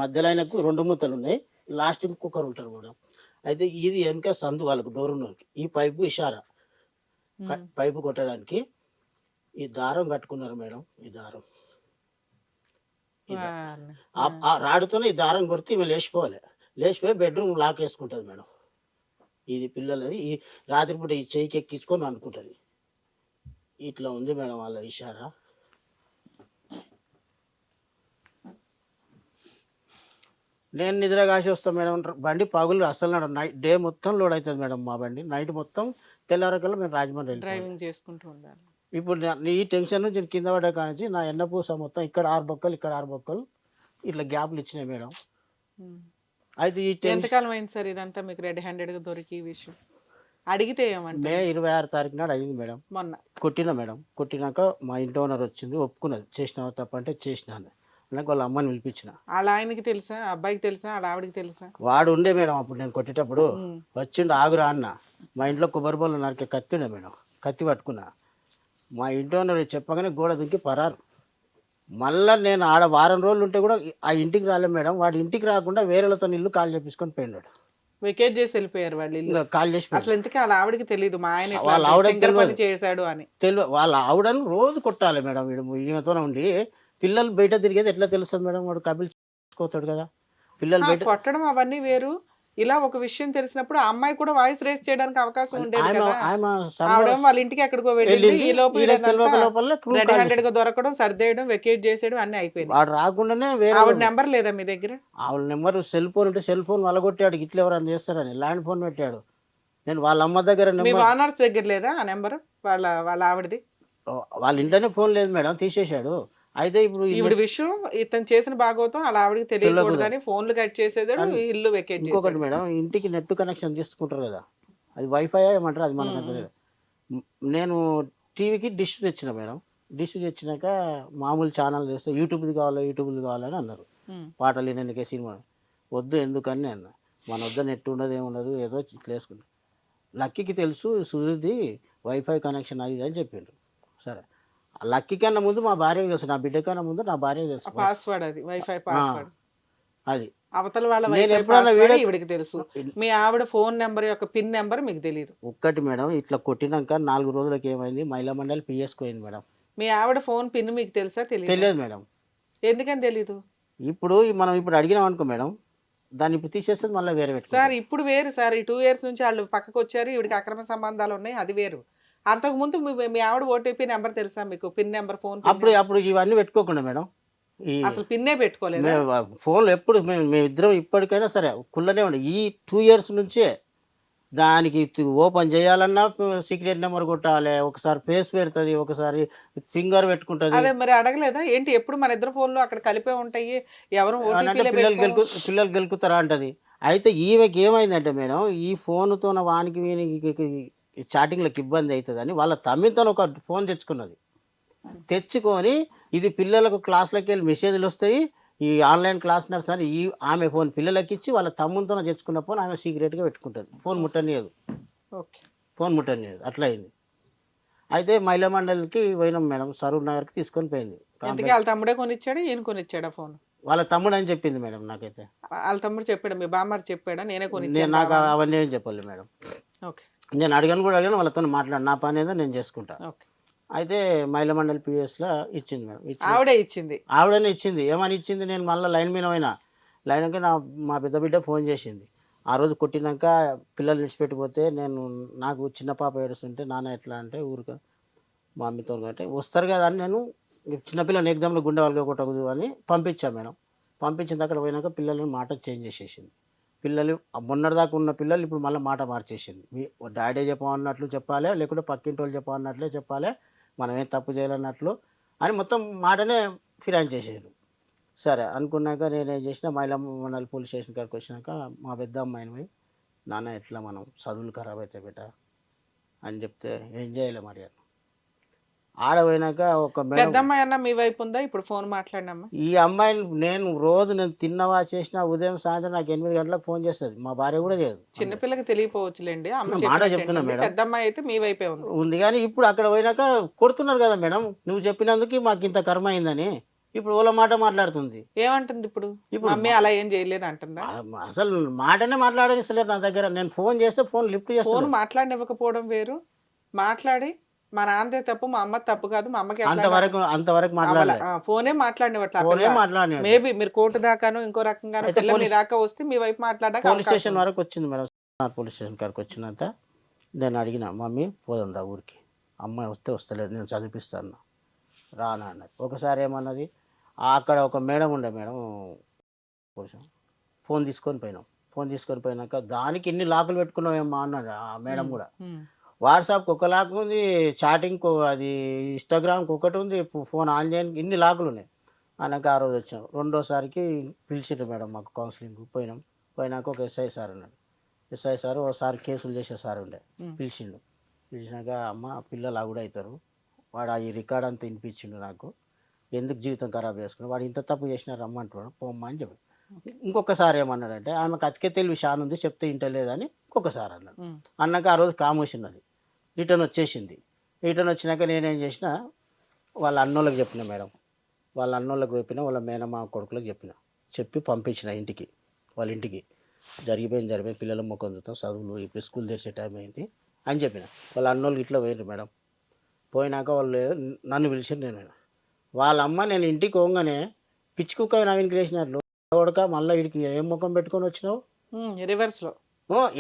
మధ్యలో ఆయనకు 2 మూతలు ఉన్నాయి, లాస్ట్ ఇంకొకరు ఉంటారు మేడం. అయితే ఇది వెనక సందు వాళ్ళకు డోర్ ఉన్నకి. ఈ పైపు ఇషారా పైపు కొట్టడానికి ఈ దారం కట్టుకున్నారు మేడం. ఈ దారం రాడుతోనే ఈ దారం కొడితే ఈమె లేచిపోయి బెడ్రూమ్ లాక్ వేసుకుంటుంది మేడం. ఇది పిల్లలది. ఈ రాత్రిపూట ఈ చెయ్యికి ఎక్కించుకొని అనుకుంటుంది. ఇట్లా ఉంది మేడం వాళ్ళ ఇషారా. నేను నిద్ర కాసి వస్తాను మేడం. బండి పగులు అసలు నైట్ డే మొత్తం లోడ్ అవుతుంది మేడం మా బండి. నైట్ మొత్తం తెల్లారకల్లా మేము రాజమండ్రి వెళ్ళిపోవాలి. డ్రైవింగ్ చేసుకుంటూ ఉండాలి. ఇప్పుడు ఈ టెన్షన్ నుంచి నేను కింద పడ్డ కానించి నా ఎన్నపూస మొత్తం ఇక్కడ 6 బొక్కలు ఇక్కడ 6 బొక్కలు ఇట్లా గ్యాప్లు ఇచ్చినాయి మేడం. ఉమ్. అయితే ఈ టెన్షన్ ఎంతకాలం అయింది సార్ ఇదంతా మీకు రెడ్ హ్యాండెడ్గా దొరికి ఈ విషయం? అడిగితే ఏమంటే మే 26 తారీఖు నాడు అయింది మేడం. మొన్న కొట్టినా మేడం. కొట్టినాక మా ఇంటి ఓనర్ వచ్చింది, ఒప్పుకున్నది చేసినావా తప్ప అంటే చేసినాను. నాకు వాళ్ళ అమ్మని పిలిపించిన. వాళ్ళ ఆయనకి తెలుసా, అబ్బాయికి తెలుసా, వాళ్ళ ఆవిడకి తెలుసా? వాడు ఉండే మేడం అప్పుడు నేను కొట్టేటప్పుడు. ఉమ్. వచ్చిండు ఆగురా అన్న. మా ఇంట్లో కొబ్బరి బొల్లు నరికే కత్తి ఉండే మేడం. కత్తి పట్టుకున్నా. మా ఇంటి ఓనర్ చెప్పగానే గోడ దుంకి పరారు. మళ్ళీ నేను ఆడ వారం రోజులు ఉంటే కూడా ఆ ఇంటికి రాలే మేడం. వాడి ఇంటికి రాకుండా వేరేలతో ఇల్లు కాల్ చేపించుకొని పోయినాడు. వెకేట్ చేసి వెళ్ళిపోయారు వాళ్ళు ఇల్లు. ఇంకా కాల్ చేసి అసలు ఇంతకీ వాళ్ళ ఆవిడకి తెలియదు మా ఆయన ఇట్లా వాళ్ళ ఆవిడకి తింగర పని తెలియదు. చేశాడు అని. వాళ్ళ ఆవిడను రోజు కొట్టాలి మేడం. వీడు ఈమెతోనే ఉండి పిల్లలు బయట తిరిగేది ఎట్లా తెలుస్తుంది మేడం? వాడు కబిల్ చేసుకోతాడు కదా పిల్లలు బయట. కొట్టడం అవన్నీ వేరు. ఇలా ఒక విషయం తెలిసినప్పుడు ఆ అమ్మాయి కూడా వాయిస్ రేస్ చేయడానికి అవకాశం ఉండేది ఆమె కదా. ఆమె ఆవిడ వాళ్ళ ఇంటికి ఎక్కడికో వెళ్ళింది. ఈ లోపల తెలియక లోపల crew రెడ్ call హ్యాండెడ్ చేసింది. గా దొరకడం, సర్దేయడం, వెకేట్ చేసేయడం అన్ని అయిపోయింది. వాడు రాకుండానే వేరే ఆవిడ నెంబర్ లేదా మీ దగ్గర? ఆవిడ నెంబర్ సెల్ ఫోన్ ఉంటే సెల్ ఫోన్ వలగొట్టాడు. ఇట్లా ఎవరైనా చేస్తారని ల్యాండ్ ఫోన్ పెట్టాడు. నేను వాళ్ళ అమ్మ దగ్గర మీ నెంబర్, ఓనర్స్ దగ్గర లేదా ఆ నెంబర్? వాళ్ళ ఆవిడది వాళ్ళ ఇంట్లోనే ఫోన్ లేదు మేడం, తీసేశాడు. అయితే ఇప్పుడు ఈవిడ విషయం ఇతను చేసిన భాగవతం అలా ఆవిడకి తెలియకూడదని ఫోన్లు కట్ చేసేదాడు, ఇల్లు వెకేట్ ఇంకొకటి చేసేది. మేడం, ఇంటికి నెట్ కనెక్షన్ తీసుకుంటారు కదా, అది వైఫై ఏమంటారు అది మనకు అంత తెలియదు. నేను టీవీకి డిష్ తెచ్చిన మేడం. డిష్ తెచ్చినాక మామూలు ఛానల్ చేస్తే యూట్యూబ్ది కావాలని అన్నారు. పాటలు వినడానికే సినిమా వద్దు ఎందుకని అన్న. మన వద్ద నెట్ ఉండదు ఏముండదు ఏదో ఇట్లా వేసుకుంటాం. లక్కీకి తెలుసు సుధీర్ది వైఫై కనెక్షన్ అది అని చెప్పిండ్రు. సరే, లక్కీ కన్నా ముందు మా భార్యకి తెలుసు, నా బిడ్డ కన్నా ముందు నా భార్యకి తెలుసు పాస్వర్డ్ అది వైఫై పాస్వర్డ్. అది. అవతల వాళ్ళ నేను వైఫై ఎప్పుడన్నా పాస్వర్డ్ వీడియో- ఈవిడికి తెలుసు. మీ ఆవిడ ఫోన్ నెంబర్ యొక్క పిన్ నెంబర్ మీకు తెలియదు. ఒక్కటి మేడం, ఇట్లా కొట్టినాక 4 రోజులకి ఏమైంది, మహిళా మండలి పిఎస్కి పోయింది మేడం. మీ ఆవిడ ఫోన్ పిన్ మీకు తెలుసా తెలియదు? తెలియదు మేడం. ఎందుకని తెలీదు? ఇప్పుడు మనం ఇప్పుడు అడిగినాం అనుకో మేడం, దాన్ని ఇప్పుడు తీసేస్తుంది మళ్ళీ వేరే సార్ పెట్టుకుంటాం. ఇప్పుడు వేరు సార్. ఈ 2 years నుంచి వాళ్ళు పక్కకు వచ్చారు, ఈవిడికి అక్రమ సంబంధాలు ఉన్నాయి, అది వేరు. అంతకుముందు మీ ఆవిడ ఓటీపీ నెంబర్ తెలుసా మీకు? పిన్ నెంబర్, ఫోన్ అప్పుడు ఇవన్నీ పెట్టుకోకుండా మేడం, ఈ అసలు పిన్నే పెట్టుకోలేదు. మేము ఫోన్లో ఎప్పుడు మేమిద్దరం ఇప్పటికైనా సరే కుళ్ళనే ఉండే. ఈ 2 years నుంచే దానికి ఓపెన్ చేయాలన్నా సీక్రెట్ నెంబర్ కొట్టాలి, ఒకసారి ఫేస్ పెడుతుంది, ఒకసారి ఫింగర్ పెట్టుకుంటుంది. అదే మరి అడగలేదా ఏంటి? ఎప్పుడు మన ఇద్దరు ఫోన్లు అక్కడ కలిపే ఉంటాయి, ఎవరు అంటే పిల్లలు గెలుకుతారా అంటది. అయితే ఈమెకి ఏమైందంటే మేడం, ఈ ఫోన్తో వానికి వీనికి చాటింగ్లకు ఇబ్బంది అవుతుందని వాళ్ళ తమ్మితో ఒక ఫోన్ తెచ్చుకున్నది. తెచ్చుకొని ఇది పిల్లలకు క్లాస్లోకి వెళ్ళి మెసేజ్లు వస్తాయి, ఈ ఆన్లైన్ క్లాస్ నర్స్ అని ఆమె ఫోన్ పిల్లలకి ఇచ్చి వాళ్ళ తమ్ముతో తెచ్చుకున్న ఫోన్ ఆమె సీక్రెట్గా పెట్టుకుంటుంది. ఫోన్ ముట్టనియదు, ఓకే. ఫోన్ ముట్టనియదు. అట్లా అయింది. అయితే మహిళా మండలికి పోయినాం మేడం, సరూర్ నగర్కి తీసుకొని పోయింది. ఇంతకీ వాళ్ళ తమ్ముడే కొనిచ్చాడు, ఈయన కొనిచ్చాడా ఫోన్? వాళ్ళ తమ్ముడు అని చెప్పింది మేడం. నాకైతే వాళ్ళ తమ్ముడు చెప్పాడు, మీ బామ్మారు చెప్పాడా నేనే నాకు కొనిచ్చాను? అవన్నీ ఏం చెప్పాలి మేడం. ఓకే నేను అడిగాను కూడా అడిగాను, వాళ్ళతో మాట్లాడు, నా పని ఏదో నేను చేసుకుంటా. ఓకే. అయితే మహిళా మండలి పిఎస్లో ఇచ్చింది మేడం. ఆవిడే ఇచ్చింది? ఆవిడనే ఇచ్చింది. ఏమని ఇచ్చింది, నేను మళ్ళీ లైన్ మీద పోయినా. లైన్కి మా పెద్ద బిడ్డ ఫోన్ చేసింది. ఆ రోజు కొట్టినాక పిల్లలు విడిచిపెట్టిపోతే నాకు చిన్న పాప ఏడుస్తుంటే నాన్న ఎట్లా అంటే ఊరిక మా అమ్మతో అంటే వస్తారు కదా అని నేను చిన్నపిల్లని ఎగ్జామ్లో గుండె వాళ్ళకి కొట్టకూడదు అని పంపించాను మేడం. పంపించిన అక్కడ పోయినాక పిల్లలను మాట చేంజ్ చేసేసింది. పిల్లలు మొన్నటిదాకా ఉన్న పిల్లలు ఇప్పుడు మళ్ళీ మాట మార్చేసింది. మీ డాడీ చెప్పమన్నట్లు చెప్పాలి, లేకుంటే పక్కింటి వాళ్ళు చెప్పమన్నట్లే చెప్పాలి, మనం ఏం తప్పు చేయాలన్నట్లు అని మొత్తం మాటనే ఫిరాయింగ్ చేసేది. సరే అనుకున్నాక నేనేం చేసిన, మహిళా మండలి పోలీస్ స్టేషన్ కాడికి వచ్చినాక మా పెద్ద అమ్మాయిని పోయి, నాన్న ఎట్లా మనం చదువులు ఖరాబ్ అయితే బెట అని చెప్తే ఏం చేయాలి మరి అని ఆడపోయినాక ఒక మేడం, పెద్దమ్మాయి అన్న మీ వైపు ఉందా ఇప్పుడు ఫోన్ మాట్లాడినమ్మా? ఈ అమ్మాయిని నేను తిన్నవా చేసిన ఉదయం సాయంత్రం నాకు 8 గంటలకు ఫోన్ చేస్తుంది. మా భార్య కూడా చేయదు. చిన్నపిల్లకి తెలియపోవచ్చులేండి, అమ్మ మాట చెప్పినట్టు చెప్తున్నా ఏంటంటే, మేడం. పెద్దమ్మాయి అయితే మీ వైపే ఉంది. ఉంది కానీ ఇప్పుడు అక్కడ పోయినాక కొడుతున్నారు కదా మేడం, నువ్వు చెప్పినందుకు మాకు ఇంత కర్మ అయిందని. ఇప్పుడు ఓల మాట మాట్లాడుతుంది. ఏమంటుంది ఇప్పుడు? ఇప్పుడు మమ్మీ అలా ఏం చేయలేదు అంటుందా? అసలు మాటనే మాట్లాడనిస్తలేరు నా దగ్గర. నేను ఫోన్ చేస్తే ఫోన్ లిఫ్ట్ ఫోన్ చేస్తాను. మాట్లాడినివ్వకపోవడం వేరు, మాట్లాడి మా నాన్నదే తప్పు, మా అమ్మ తప్పు కాదు, మా అమ్మకి అంతవరకు మాట్లాడలేదు. ఫోనే మాట్లాడినట్ల. ఫోనే మాట్లాడినాడు. మేబీ మీరు కోర్టు దాకాను ఇంకో రకంగాను అయితే పిల్ల మీ పోలీస్- దాకా వస్తే మీ వైపు మాట్లాడడానికి పోలీస్ అవకాశం స్టేషన్ ఉంది. వరకు వచ్చింది మేడం. పోలీస్ స్టేషన్ కాడికి వచ్చినంత నేను అడిగిన, మమ్మీ పోదాం దా ఊరికి అమ్మాయి వస్తే వస్తలేదు, నేను చదివిపిస్తాను రానా అన్నది. ఒకసారి ఏమన్నది, అక్కడ ఒక మేడం ఉండే, మేడం కొంచెం ఫోన్ తీసుకొని పోయినాం. ఫోన్ తీసుకొని పోయినాక దానికి ఇన్ని లాకులు పెట్టుకున్నావేమో అన్నది ఆ మేడం కూడా. వాట్సాప్కి ఒక లాక్ ఉంది, చాటింగ్కి అది, ఇన్స్టాగ్రామ్కి ఒకటి ఉంది, ఫోన్ ఆన్ చేయడానికి ఇన్ని లాకులు ఉన్నాయి. అన్నాక ఆ రోజు వచ్చాం. రెండోసారికి పిలిచిండ్రు మేడం మాకు కౌన్సిలింగ్. పోయినాం. పోయినాక ఒక ఎస్ఐ సార్ ఉన్నాడు. ఎస్ఐ సార్ ఒకసారి కేసులు చేసే సార్ ఉండే, పిలిచిండు. పిలిచినాక అమ్మ పిల్లలు కూడా అవుతారు, వాడు ఈ రికార్డ్ అంతా వినిపించిండు నాకు, ఎందుకు జీవితం ఖరాబ్ చేసుకున్నాడు, వాడు ఇంత తప్పు చేసినా రమ్మంటున్నాడు, పోమ్మా అని చెప్పి. ఇంకొకసారి ఏమన్నాడంటే, ఆమెకు అతికే తెలివి షాన్ ఉంది, చెప్తే ఇంటలేదని ఇంకొకసారి అన్నాడు. అన్నాక ఆ రోజు కామోష్ ఉన్నది, రిటర్న్ వచ్చేసింది. రిటర్న్ వచ్చినాక నేనేం చేసిన, వాళ్ళ అన్నోళ్ళకి చెప్పిన మేడం, వాళ్ళ అన్నోళ్ళకి చెప్పిన, వాళ్ళ మేనమా కొడుకులకు చెప్పి పంపించిన ఇంటికి, వాళ్ళ ఇంటికి. జరిగిపోయింది, పిల్లల మొక్కం చూస్తాం, చదువులు ఇప్పుడు స్కూల్ తెరిచే టైం అయింది అని చెప్పిన. వాళ్ళ అన్నోళ్ళు ఇట్లా పోయినారు మేడం. పోయినాక వాళ్ళు నన్ను పిలిచారు. నేను వాళ్ళ అమ్మ, నేను ఇంటికి పోగానే పిచ్చి కుక్క నవీన్ క్రియేషనర్లు ఉడక మళ్ళీ వీడికి ఏం ముఖం పెట్టుకొని వచ్చినావు రివర్స్లో.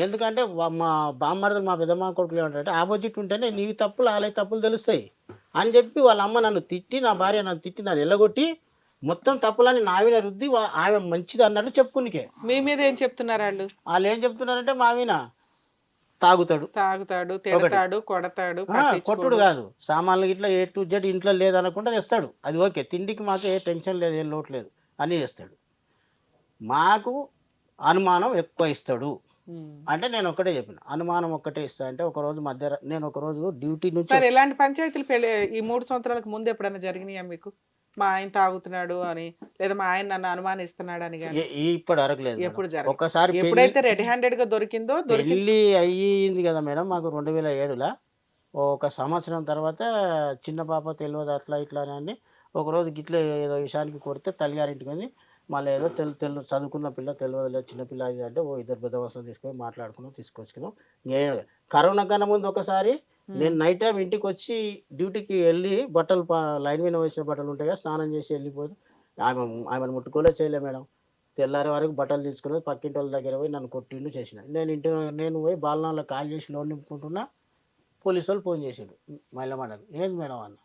ఎందుకంటే మా బామ్మర్దలు మా పెద్దమ్మ కొడుకులు ఏమంటారంటే, ఆపోజిట్ ఉంటేనే నీవి తప్పులు వాళ్ళ తప్పులు తెలుస్తాయి అని చెప్పి వాళ్ళ అమ్మ నన్ను తిట్టి, నా భార్య నన్ను తిట్టి, నన్ను ఎల్లగొట్టి మొత్తం తప్పులని నావిన రుద్ది ఆమె మంచిది అన్నట్టు చెప్పుకునికే. మీ మీద ఏం చెప్తున్నారు వాళ్ళు? వాళ్ళు ఏం చెప్తున్నారంటే, మావిన తాగుతాడు, తిడతాడు, కొడతాడు, కొట్టుడు కాదు, సామాన్లు ఇట్లా ఏ టు జెడ్ ఇంట్లో లేదనకుండా తెస్తాడు. అది ఓకే, తిండికి మాకు ఏ టెన్షన్ లేదు, ఏం లోటు లేదు, అన్నీ చేస్తాడు. మాకు అనుమానం ఎక్కువ ఇస్తాడు అంటే నేను ఒక్కటే చెప్పిన, అనుమానం ఒక్కటే ఇస్తా అంటే, ఒకరోజు నేను ఒకరోజు డ్యూటీ నుంచి. సార్, ఎలాంటి పంచాయతీలు ఈ 3 సంవత్సరాలకు ముందు ఎప్పుడైనా జరిగినాయా మీకు? మా ఆయన తాగుతున్నాడు అని, లేదా మా ఆయన నన్ను అనుమానిస్తున్నాడు అని కానీ? ఇప్పటి వరకు లేదు. ఎప్పుడు జరగదు. ఒకసారి ఎప్పుడైతే రెడ్ హ్యాండెడ్ గా దొరికిందో పెళ్ళి అయ్యింది కదా మేడం మాకు 2007లో. ఒక సంవత్సరం తర్వాత చిన్న పాప తెలియదు అట్లా ఇట్లా అని ఒకరోజు గిట్లే ఏదో విషయానికి కొడితే తల్లిగారింటికి ఉంది. మళ్ళీ ఏదో చదువుకున్న పిల్ల తెలియదు, చిన్నపిల్ల అది అంటే ఇద్దరు పెద్ద వస్తువులు తీసుకొని మాట్లాడుకున్నాం, తీసుకొచ్చుకున్నాం. కరోనా కన్నా ముందు ఒకసారి నేను నైట్ టైం ఇంటికి వచ్చి డ్యూటీకి వెళ్ళి బట్టలు లైన్ మీద వేసిన బట్టలు ఉంటాయి కదా, స్నానం చేసి వెళ్ళిపోయి ఆమెను ముట్టుకోలే చేయలే మేడం. తెల్లారి వరకు బట్టలు తీసుకుని పక్కింటి వాళ్ళ దగ్గర పోయి నన్ను కొట్టిండు చేసిన. నేను పోయి బాలనాల్లో కాల్ చేసి లోన్ నింపుకుంటున్నా. పోలీసు వాళ్ళు ఫోన్ చేసాడు మైలమండలి. ఏంది మేడం అన్న,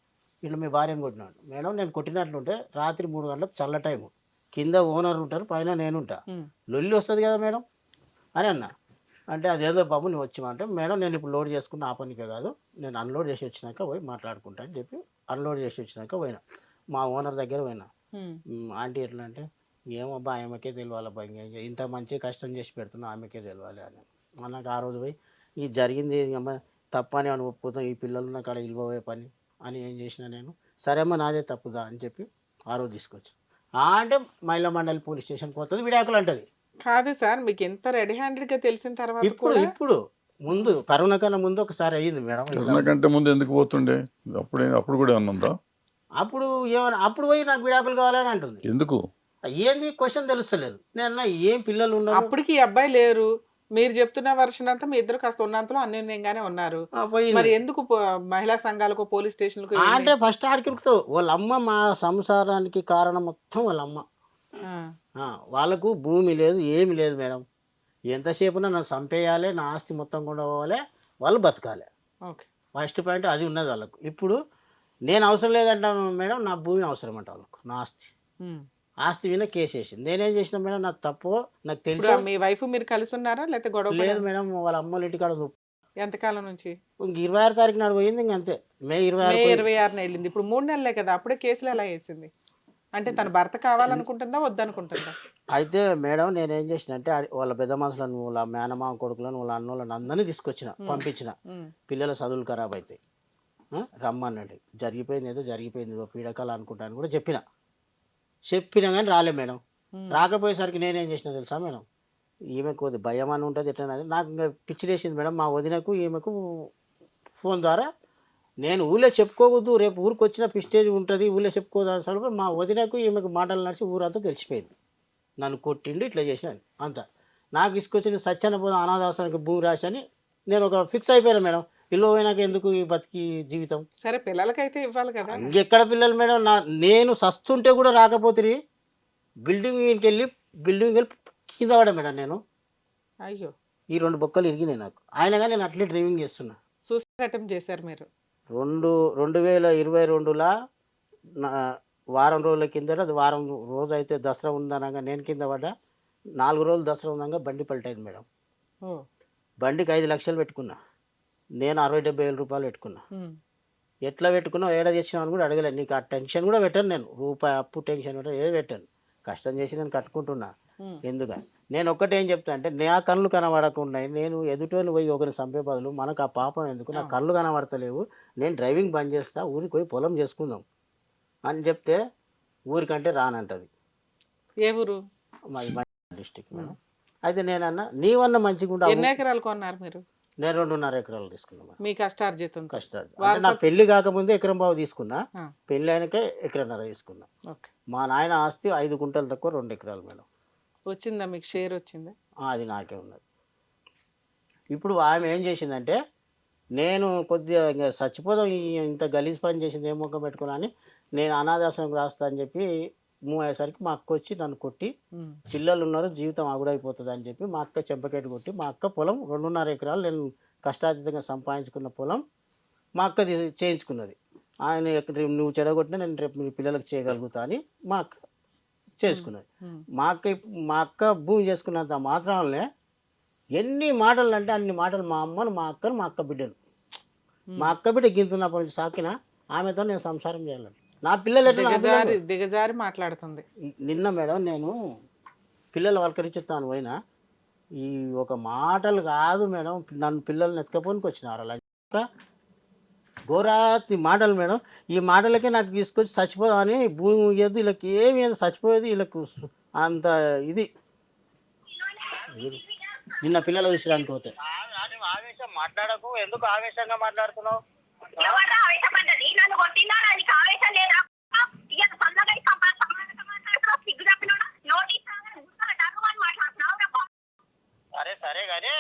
ఇట్లా మీ భార్యను కొట్టినాడు. మేడం నేను కొట్టినట్లుంటే రాత్రి 3 గంటలకు చల్ల టైము, కింద ఓనర్ ఉంటారు, పైన నేనుంటా, లొల్లి వస్తుంది కదా మేడం అని అన్న. అంటే అదేదో బాబు నువ్వు వచ్చామంటే, మేడం నేను ఇప్పుడు లోడ్ చేసుకున్న ఆ పనికే కాదు, నేను అన్లోడ్ చేసి వచ్చినాక పోయి మాట్లాడుకుంటా అని చెప్పి అన్లోడ్ చేసి వచ్చినాక పోయినా. మా ఓనర్ దగ్గర పోయినా. ఆంటీ ఎట్లా అంటే, ఏమబ్బా ఆమెకే తెలియాలబ్బా, ఇంత మంచి కష్టం చేసి పెడుతున్నా ఆమెకే తెలియాలి అని అన్నాక ఆ రోజు పోయి ఇది జరిగింది అమ్మ తప్పని అని ఒప్పుకోతాం, ఈ పిల్లలు నాకు అక్కడ ఇల్వబోయే పని అని ఏం చేసినా నేను, సరే అమ్మ నాదే తప్పుదా అని చెప్పి ఆ రోజు తీసుకొచ్చి అంటే మహిళా మండలి పోలీస్ స్టేషన్కి పోతుంది, విడాకులు అంటది. కాదు సార్, మీకు ఎంత రెడ్ హ్యాండెడ్ గా తెలిసిన తర్వాత ఇప్పుడు ముందు కరోనా కన్నా ముందు ఒకసారి అయ్యింది మేడం. కరోనా కంటే ముందు ఎందుకు పోతుండే? అప్పుడు కూడా ఏమన్నా అప్పుడు ఏమన్నా అప్పుడు పోయి నాకు విడాకులు కావాలని అంటుంది. ఎందుకు? ఏంది క్వశ్చన్ తెలుస్తలేదు. నేను ఏం పిల్లలు ఉన్నారు, అప్పటికి ఈ అబ్బాయి లేరు, మీరు చెప్తున్న వర్షన్ అంతా మీ ఇద్దరు కాస్త ఉన్నంతలో అన్యోన్యంగానే ఉన్నారు, మరి ఎందుకు మహిళా సంఘాలకు పోలీస్ స్టేషన్లకు? అంటే ఫస్ట్ ఆడికిరుకుతావు. వాళ్ళ అమ్మ మా సంసారానికి కారణం మొత్తం వాళ్ళ అమ్మ. వాళ్ళకు భూమి లేదు, ఏమి లేదు మేడం. ఎంతసేపునా నన్ను చంపేయాలి, నా ఆస్తి మొత్తం కూడా పోవాలి, వాళ్ళు బతకాలి. ఓకే, ఫస్ట్ పాయింట్ అది ఉన్నది వాళ్ళకు. ఇప్పుడు నేను అవసరం లేదంట మేడం, నా భూమి అవసరం అంట వాళ్ళకు, నా ఆస్తి మీద కేసు వేసింది. నేనేం చేసిన మేడం, నాకు తప్పు నాకు తెలుసు. మీ వైఫ్ మీరు కలిసి ఉన్నారా లేకపోతే గొడవ? లేదు మేడం, వాళ్ళ అమ్మల ఇంటికాడ. ఎంతకాలం నుంచి? 26 తారీఖు నాడు పోయింది, ఇంకంతే. మే 26 వెళ్ళింది. ఇప్పుడు 3 నెలలే కదా, అప్పుడే కేసులు ఎలా వేసింది? అంటే తన భర్త కావాలనుకుంటుందా వద్దనుకుంటుందా? అయితే మేడం నేనేం చేసిన అంటే, వాళ్ళ పెద్ద మనుషులను, వాళ్ళ మేనమా కొడుకులను, వాళ్ళ అన్నోళ్ళని అందరినీ తీసుకొచ్చిన, పంపించిన. పిల్లల చదువులు ఖరాబ్ అవుతాయి రమ్మనండి, జరిగిపోయింది ఏదో జరిగిపోయింది, పీడకాలు అనుకుంటాను కూడా చెప్పినా కానీ రాలే మేడం. రాకపోయేసరికి నేనేం చేసినా తెలుసా మేడం, ఈమె కొద్ది భయం అని ఉంటుంది ఎట్లా, నాకు ఇంకా పిచ్చిలేసింది మేడం. మా వదినకు ఈమెకు ఫోన్ ద్వారా, నేను ఊళ్ళో చెప్పుకోవద్దు, రేపు ఊరికి వచ్చిన పిస్టేజ్ ఉంటుంది, ఊళ్ళో చెప్పుకోవద్దు అసలు. మా వదినకు ఈమెకు మాటలు నడిచి ఊరంతా తెలిసిపోయింది, నన్ను కొట్టిండు ఇట్లా చేసినాను అంతా. నాకు ఇసుకొచ్చిన సత్యాన పోదాం అనాథాశ్రమానికి భూమి రాశని నేను ఒక ఫిక్స్ అయిపోయాను మేడం. ఇల్లు పోయినాక ఎందుకు ఈ బతికి జీవితం. సరే పిల్లలకైతే ఇవ్వాలి కదా. ఇంకెక్కడ పిల్లలు మేడం, నేను సస్తుంటే కూడా రాకపోతే బిల్డింగ్కి వెళ్ళి కింద పడా మేడం నేను. అయ్యో, ఈ 2 బొక్కలు ఇరిగినాయి నాకు. ఆయన కానీ నేను అట్లే డ్రైవింగ్ చేస్తున్నా. సూసైడ్ అటెంప్ట్ చేశారు మీరు? 2022లా వారం రోజుల కిందట, అది వారం రోజు అయితే దసరా ఉందనగా నేను కింద పడ్డా. 4 రోజులు దసరా ఉందనగా బండి పల్టైంది మేడం. ఓ బండికి 5 లక్షలు పెట్టుకున్నా. నేను 60-70 వేల రూపాయలు పెట్టుకున్నా. ఎట్లా పెట్టుకున్నావు, ఏడ తెచ్చినావు అని కూడా అడగలేదు. నీకు ఆ టెన్షన్ కూడా పెట్టాను నేను. రూపాయి అప్పు టెన్షన్ పెట్టాను, ఏది పెట్టాను. కష్టం చేసి నేను కట్టుకుంటున్నా. ఎందుకని నేను ఒక్కటే ఏం చెప్తా అంటే, నా కళ్ళు కనబడకుండా నేను ఎదుటోని పోయి ఒకరిని చంపే బదులు మనకు ఆ పాపం ఎందుకు, నా కళ్ళు కనబడతలేవు, నేను డ్రైవింగ్ బంద్ చేస్తా, ఊరికి పోయి పొలం చేసుకుందాం అని చెప్తే ఊరికంటే రానంటది. ఏ ఊరు? మాది డిస్టిక్ మేడం. అయితే నేనన్నా నీవన్నా మంచిగా ఎన్ని ఎకరాలు కొన్నారు మీరు? నేను 2.5 ఎకరాలు తీసుకున్నా. మీ కష్టార్జితం? కష్టాలు అంటే నా పెళ్లి కాకముందే ఎకరం బావు తీసుకున్నా, పెళ్లి అయినకే ఎకరన్నర తీసుకున్నా. మా నాయన ఆస్తి 5 గుంటలు తక్కువ 2 ఎకరాలు మేడం. వచ్చిందా మీకు షేర్ వచ్చిందా? అది నాకే ఉన్నది. ఇప్పుడు ఆమె ఏం చేసిందంటే, నేను కొద్దిగా ఇంకా చచ్చిపోదాం ఇంత గలీజ్ పని చేసింది ఏం ముఖం పెట్టుకున్నా అని నేను అనాథాశ్రమం రాస్తా అని చెప్పి మూవ్ అయ్యేసరికి మా అక్క వచ్చి నన్ను కొట్టి, పిల్లలు ఉన్నారు జీవితం ఆగుడైపోతుంది అని చెప్పి మా అక్క చెంపకెట్టు కొట్టి, మా అక్క పొలం 2.5 ఎకరాలు నేను కష్టాతీతంగా సంపాదించుకున్న పొలం మా అక్క చేయించుకున్నది. ఆయన నువ్వు చెడగొట్టినా నేను రేపు మీ పిల్లలకు చేయగలుగుతా అని మా అక్క చేసుకున్నది. మా అక్క భూమి చేసుకున్నంత మాత్రాలనే ఎన్ని మాటలు అంటే అన్ని మాటలు మా అమ్మను, మా అక్కను, మా అక్క బిడ్డను. మా అక్క బిడ్డ గింతున్నప్పటి నుంచి సాకిన ఆమెతో నేను సంసారం చేయాలని నా పిల్లలు దిగజారి మాట్లాడుతుంది. నిన్న మేడం నేను పిల్లలు వలకరించుతాను పోయినా, ఈ ఒక మాటలు కాదు మేడం, నన్ను పిల్లల్ని ఎత్తుకపోనికి వచ్చినారు అలా ఘోరాతి మాటలు మేడం. ఈ మాటలకే నాకు తీసుకొచ్చి చచ్చిపోదామని భూమి ఇయ్యద్దు వీళ్ళకి, ఏమి చచ్చిపోయేది వీళ్ళకు అంత ఇది. నిన్న పిల్లలు విషయానికి పోతే ఆవేశం మాట్లాడకు, ఎందుకు ఆవేశంగా మాట్లాడుతున్నావు? సరే కానీ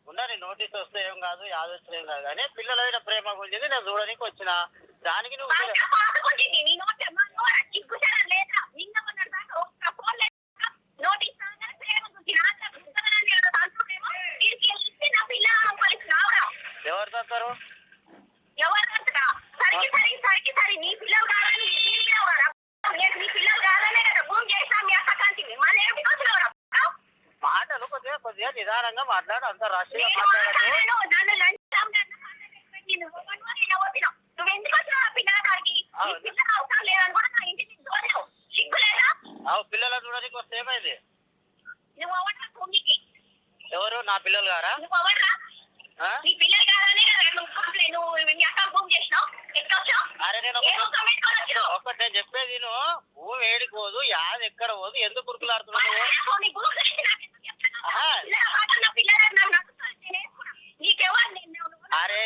ఉండని, నోటీస్ వస్తే ఏం కాదు, యాదొస్తే ఏం కాదు, కానీ పిల్లలైన ప్రేమ గురించి నేను చూడడానికి వచ్చిన దానికి నువ్వు ఎవరు తంటారు? మాటలు కొద్దిగా నిదానంగా మాట్లాడు, అంత రాష్ట్రీయ మాట్లాడదు. పిల్లల చూడడానికి వస్తే ఏమైంది? ఎవరు నా పిల్లలు గారా? అరే నేను ఒకటి నేను చెప్పేది, భూమి ఏడిపోదు, యాది ఎక్కడ పోదు, ఎందుకు కురుకులాడుతున్నావు? అరే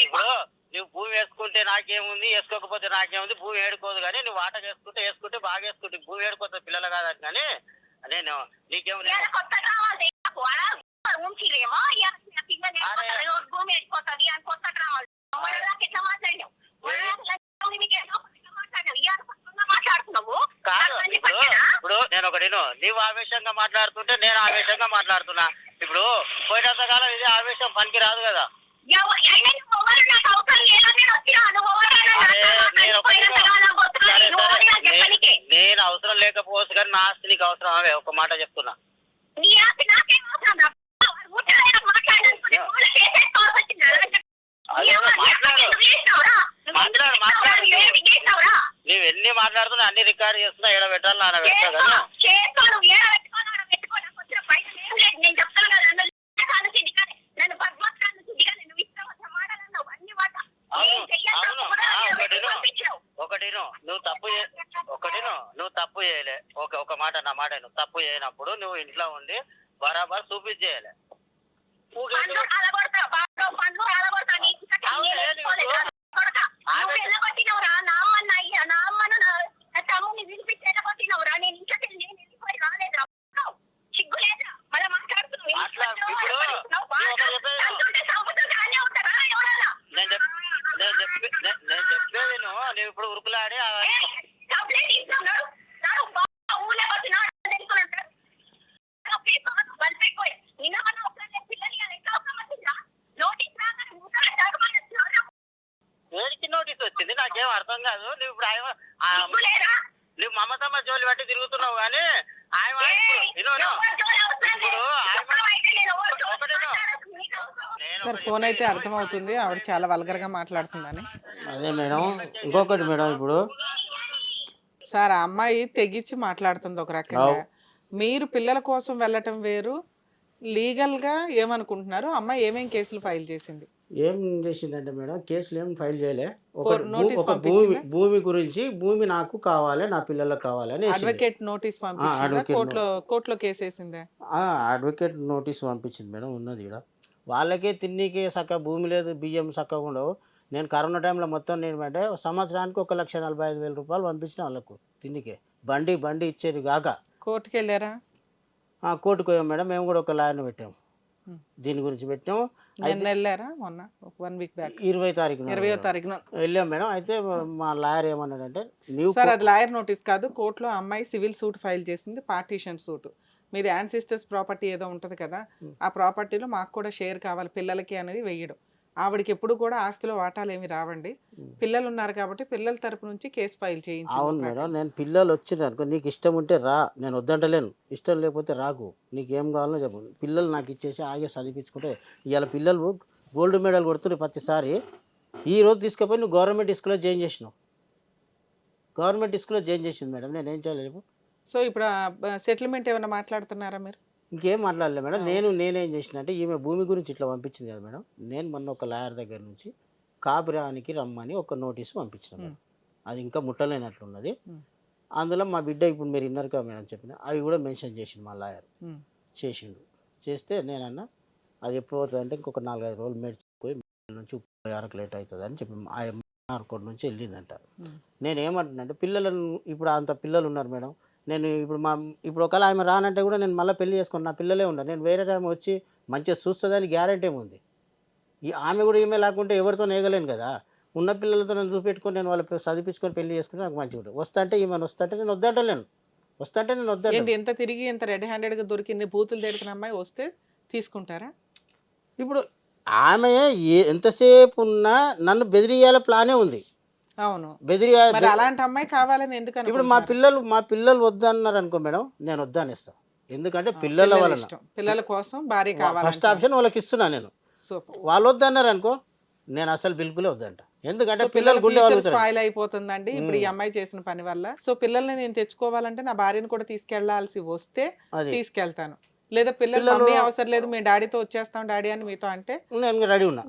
ఇప్పుడు నువ్వు భూమి వేసుకుంటే నాకేముంది, వేసుకోకపోతే నాకేముంది, భూమి ఏడుకోదు. కానీ నువ్వు ఆట వేసుకుంటే బాగా వేసుకుంటే భూమి ఏడుకోతుంది, పిల్లలు కాదని. కానీ నేను నీకేముంది ఇప్పుడు నేను ఒకటి, నీవు ఆవేశంగా మాట్లాడుతుంటే నేను ఆవేశంగా మాట్లాడుతున్నా. ఇప్పుడు పోయినంత కాలం ఇది ఆవేశం పనికి రాదు కదా. నేను అవసరం లేకపోవచ్చు కానీ నా ఆస్తి నీకు అవసరం. అవే ఒక మాట చెప్తున్నా, నువ్వు ఎన్ని మాట్లాడుతున్నా అన్ని రికార్డు చేస్తున్నా, ఏడ పెట్టాలి నాన్న పెట్టా కదా. నువ్వు తప్పు చేయలే. ఒక మాట నా మాట, నువ్వు తప్పు చేయనప్పుడు నువ్వు ఇంట్లో ఉండి బరాబర్ చూపించేయాలి. నేను చెప్పేది నువ్వు ఇప్పుడు ఉరుకులాడి అర్థం కాదు. నువ్వు ఇప్పుడు నువ్వు మమతమ్మ జోలి బట్టి తిరుగుతున్నావు కానీ ఆయన సార్ ఫోన్ అయితే అర్థమవుతుంది ఆవిడ చాలా వల్గర్ గా మాట్లాడుతుందని. అదే మేడం, ఇంకొకటి మేడం, ఇప్పుడు సార్ ఆ అమ్మాయి తెగించి మాట్లాడుతుంది ఒక రకంగా, మీరు పిల్లల కోసం వెళ్ళటం వేరు. లీగల్ గా ఏమనుకుంటున్నారు? అమ్మాయి ఏమేం కేసులు ఫైల్ చేసింది? ఏం చేసిందంటే మేడం, కేసులు ఏం ఫైల్ చేయలే. నోటీస్ ఒక భూమి గురించి, భూమి నాకు కావాలి, నా పిల్లలకు కావాలి అని అడ్వకేట్ నోటీస్ పంపించింది. కోర్టులో కేసు వేసిందే. అడ్వకేట్ నోటీస్ పంపించింది మేడం. ఉన్నది ఇక్కడ. వాళ్ళకే తిన్నికి చక్క భూమి లేదు, బియ్యం చక్కగా ఉండవు. నేను కరోనా టైంలో మొత్తం నేను అంటే సంవత్సరానికి 1,45,000 రూపాయలు పంపించిన వాళ్ళకు తిన్నికే. బండి ఇచ్చేది కాక. కోర్టుకి వెళ్ళారా? కోర్టుకు పోయాం మేడం. మేము కూడా ఒక లాయర్ని పెట్టాము, దీని గురించి పెట్టాము. వెళ్ళారా మొన్న 1 వీక్ బ్యాక్? 20వ తారీఖున వెళ్ళాం మేడం. అయితే మా లాయర్ ఏమన్నాడంటే, సార్ అది లాయర్ నోటీస్ కాదు, కోర్టులో అమ్మాయి సివిల్ సూట్ ఫైల్ చేసింది, పార్టీషన్ సూట్. మీది యాన్సిస్టర్స్ ప్రాపర్టీ ఏదో ఉంటుంది కదా, ఆ ప్రాపర్టీలో మాకు కూడా షేర్ కావాలి పిల్లలకి అనేది వెయ్యడం. ఆవిడకి ఎప్పుడు కూడా ఆస్తిలో వాటాలు ఏమి రావండి. పిల్లలు ఉన్నారు కాబట్టి పిల్లల తరపు నుంచి కేసు ఫైల్ చేయించి. అవును మేడం, నేను పిల్లలు వచ్చింది అనుకో, నీకు ఇష్టం ఉంటే రా, నేను వద్దంటలేను. ఇష్టం లేకపోతే రాకు, నీకు ఏం కావాలో చెప్పు. పిల్లలు నాకు ఇచ్చేసి ఆగే చదివించుకుంటే, ఇవాళ పిల్లలు గోల్డ్ మెడల్ కొడుతున్నాయి ప్రతిసారి. ఈ రోజు తీసుకుపోయి నువ్వు గవర్నమెంట్ స్కూల్లో జాయిన్ చేసినావు. గవర్నమెంట్ స్కూల్లో జాయిన్ చేసింది మేడం, నేను ఏం చేయలేదు. సో ఇప్పుడు సెటిల్మెంట్ ఏమైనా మాట్లాడుతున్నారా మీరు? ఇంకేం మాట్లాడలేదు మేడం. నేనేం చేసిన అంటే, ఈమె భూమి గురించి ఇట్లా పంపించింది కదా మేడం, నేను మొన్న ఒక లాయర్ దగ్గర నుంచి కాపురానికి రమ్మని ఒక నోటీస్ పంపించిన మేడం. అది ఇంకా ముట్టలేనట్లున్నది. అందులో మా బిడ్డ ఇప్పుడు మీరు విన్నారు కదా మేడం చెప్పిన, అవి కూడా మెన్షన్ చేసిండు మా లాయర్. చేసిండు. చేస్తే నేనన్నా అది ఎప్పుడు అవుతుంది అంటే, ఇంకొక 4-5 రోజులు మేడ్చిపోయి నుంచి 36 లేట్ అవుతుంది అని చెప్పి ఆ కోర్టు నుంచి వెళ్ళిందంట. నేనేమంటున్నానంటే, పిల్లలను ఇప్పుడు అంత పిల్లలు ఉన్నారు మేడం. నేను ఇప్పుడు ఒకవేళ ఆమె రానంటే కూడా నేను మళ్ళీ పెళ్లి చేసుకుని నా పిల్లలే ఉన్నారు. నేను వేరే టైం వచ్చి మంచిగా చూస్తుందని గ్యారంటీ ఏముంది? ఆమె కూడా ఈమె లేకుంటే ఎవరితో నేగలేను కదా. ఉన్న పిల్లలతో నేను చూపెట్టుకొని నేను వాళ్ళకి చదివించుకొని పెళ్లి చేసుకుని నాకు మంచిగా ఉంటుంది. వస్తుంటే ఈమెను వస్తుంటే నేను వద్దంటలేను. నేను వద్దంటే ఎంత తిరిగి ఎంత రెడ్ హ్యాండెడ్గా దొరికింది బూతులు తిడుతున్న అమ్మాయి వస్తే తీసుకుంటారా? ఇప్పుడు ఆమె ఎంతసేపు ఉన్నా నన్ను బెదిరియాల ప్లానే ఉంది. అవును, బెదిరియా. అలాంటి అమ్మాయి కావాలని ఎందుకని? ఇప్పుడు మా పిల్లలు వద్దన్నారు అనుకో మేడం, నేను వద్దనిస్తా. ఎందుకంటే పిల్లల వలన, పిల్లల కోసం భార్య కావాలి. ఫస్ట్ ఆప్షన్ వాళ్ళకి ఇస్తున్నా నేను. వాళ్ళు వద్దన్నారు అనుకో, నేను అసలు బిల్కులే వద్దంట. ఎందుకంటే పిల్లలు స్పాయిల్ అయిపోతుందండి ఇప్పుడు ఈ అమ్మాయి చేసిన పని వల్ల. సో పిల్లల్ని నేను తెచ్చుకోవాలంటే నా భార్యను కూడా తీసుకెళ్లాల్సి వస్తే తీసుకెళ్తాను, లేదా పిల్లలు మమ్మీ అవసరం లేదు మేము డాడీతో వచ్చేస్తాం డాడీ అని మీతో అంటే నేను రెడీ ఉన్నా.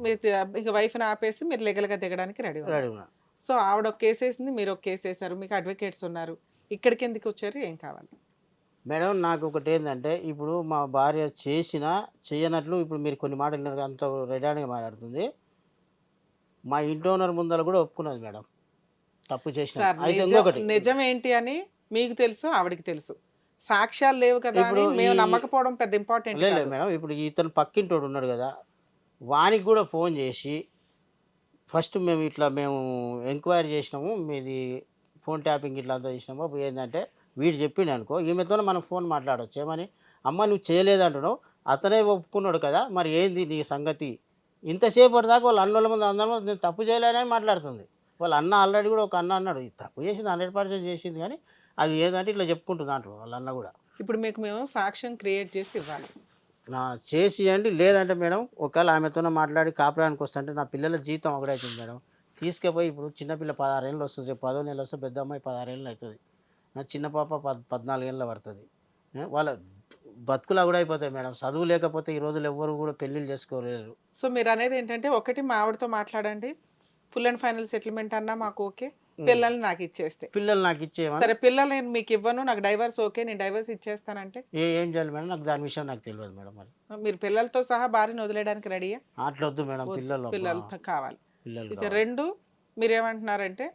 ఇక వైఫ్ని ఆపేసి మీరు లీగల్ గా దిగడానికి రెడీ ఉన్నా. సో ఆవిడ ఒక కేసు వేసింది, మీరు ఒక కేసు వేసారు, మీకు అడ్వకేట్స్ ఉన్నారు. ఇక్కడికి ఎందుకు వచ్చారు? ఏం కావాలి మేడం? నాకు ఒకటి ఏంటంటే, ఇప్పుడు మా భార్య చేసినా చేయనట్లు ఇప్పుడు మీరు కొన్ని మాటలు అంత రెడీగా మాట్లాడుతుంది. మా ఇంటి ఓనర్ ముందర కూడా ఒప్పుకున్నది మేడం తప్పు చేసిన. నిజం ఏంటి అని మీకు తెలుసు, ఆవిడకి తెలుసు. సాక్ష్యాలు లేవు కదా అని మేము నమ్మకపోవడం పెద్ద ఇంపార్టెంట్ లేదు మేడం. ఇప్పుడు ఇతను పక్కింటోడు ఉన్నాడు కదా, వానికి కూడా ఫోన్ చేసి ఫస్ట్ మేము ఎంక్వైరీ చేసినాము, మీది ఫోన్ ట్యాపింగ్ ఇట్లా అంతా చేసినాము. అప్పుడు ఏంటంటే వీడు చెప్పిండు అనుకో, ఈమెతో మనం ఫోన్ మాట్లాడవచ్చు. ఏమని, అమ్మ నువ్వు చేయలేదంటున్నావు, అతనే ఒప్పుకున్నాడు కదా, మరి ఏంది నీ సంగతి? ఇంతసేపటి దాకా వాళ్ళ అన్నోళ్ళ ముందు అందరూ నేను తప్పు చేయలేనని మాట్లాడుతుంది. వాళ్ళ అన్న ఆల్రెడీ కూడా ఒక అన్న అన్నాడు, తప్పు చేసింది 100% చేసింది, కానీ అది ఏదంటే ఇట్లా చెప్పుకుంటుంది అంటారు వాళ్ళ అన్న కూడా. ఇప్పుడు మేము సాక్ష్యం క్రియేట్ చేసి ఇవ్వాలి, చేసి ఇవ్వండి. లేదంటే మేడం ఒకవేళ ఆమెతో మాట్లాడి కాపురానికి వస్తుంటే నా పిల్లల జీతం ఒకటవుతుంది మేడం. తీసుకుపోయి ఇప్పుడు చిన్నపిల్ల 16 ఏళ్ళు వస్తుంది, రేపు 10వ నెల వస్తే పెద్ద అమ్మాయి 16 ఏళ్ళు అవుతుంది, నా చిన్న పాప 14 ఏళ్ళు పడుతుంది. వాళ్ళ బతుకులా కూడా అయిపోతాయి మేడం. చదువు లేకపోతే ఈ రోజులు ఎవ్వరు కూడా పెళ్ళిళ్ళు చేసుకోలేరు. సో మీరు అనేది ఏంటంటే, ఒకటి మా ఆవిడతో మాట్లాడండి, ఫుల్ అండ్ ఫైనల్ సెటిల్మెంట్ అన్నా మాకు ఓకే, పిల్లల్ని నాకు ఇచ్చేస్తే. పిల్లలు నాకు ఇచ్చేవా? సరే పిల్లలు నేను మీకు ఇవ్వను, నాకు డైవర్స్ ఓకే, నేను డైవర్స్ ఇచ్చేస్తానంటే ఏం చేయాలి మేడం? నాకు దాని విషయం నాకు తెలియదు మేడం. మరి మీరు పిల్లలతో సహా భార్యను వదిలేయడానికి రెడీయా? అట్లా వద్దు మేడం, పిల్లలతో కావాలి. ఇక 2 మీరేమంటున్నారంటే,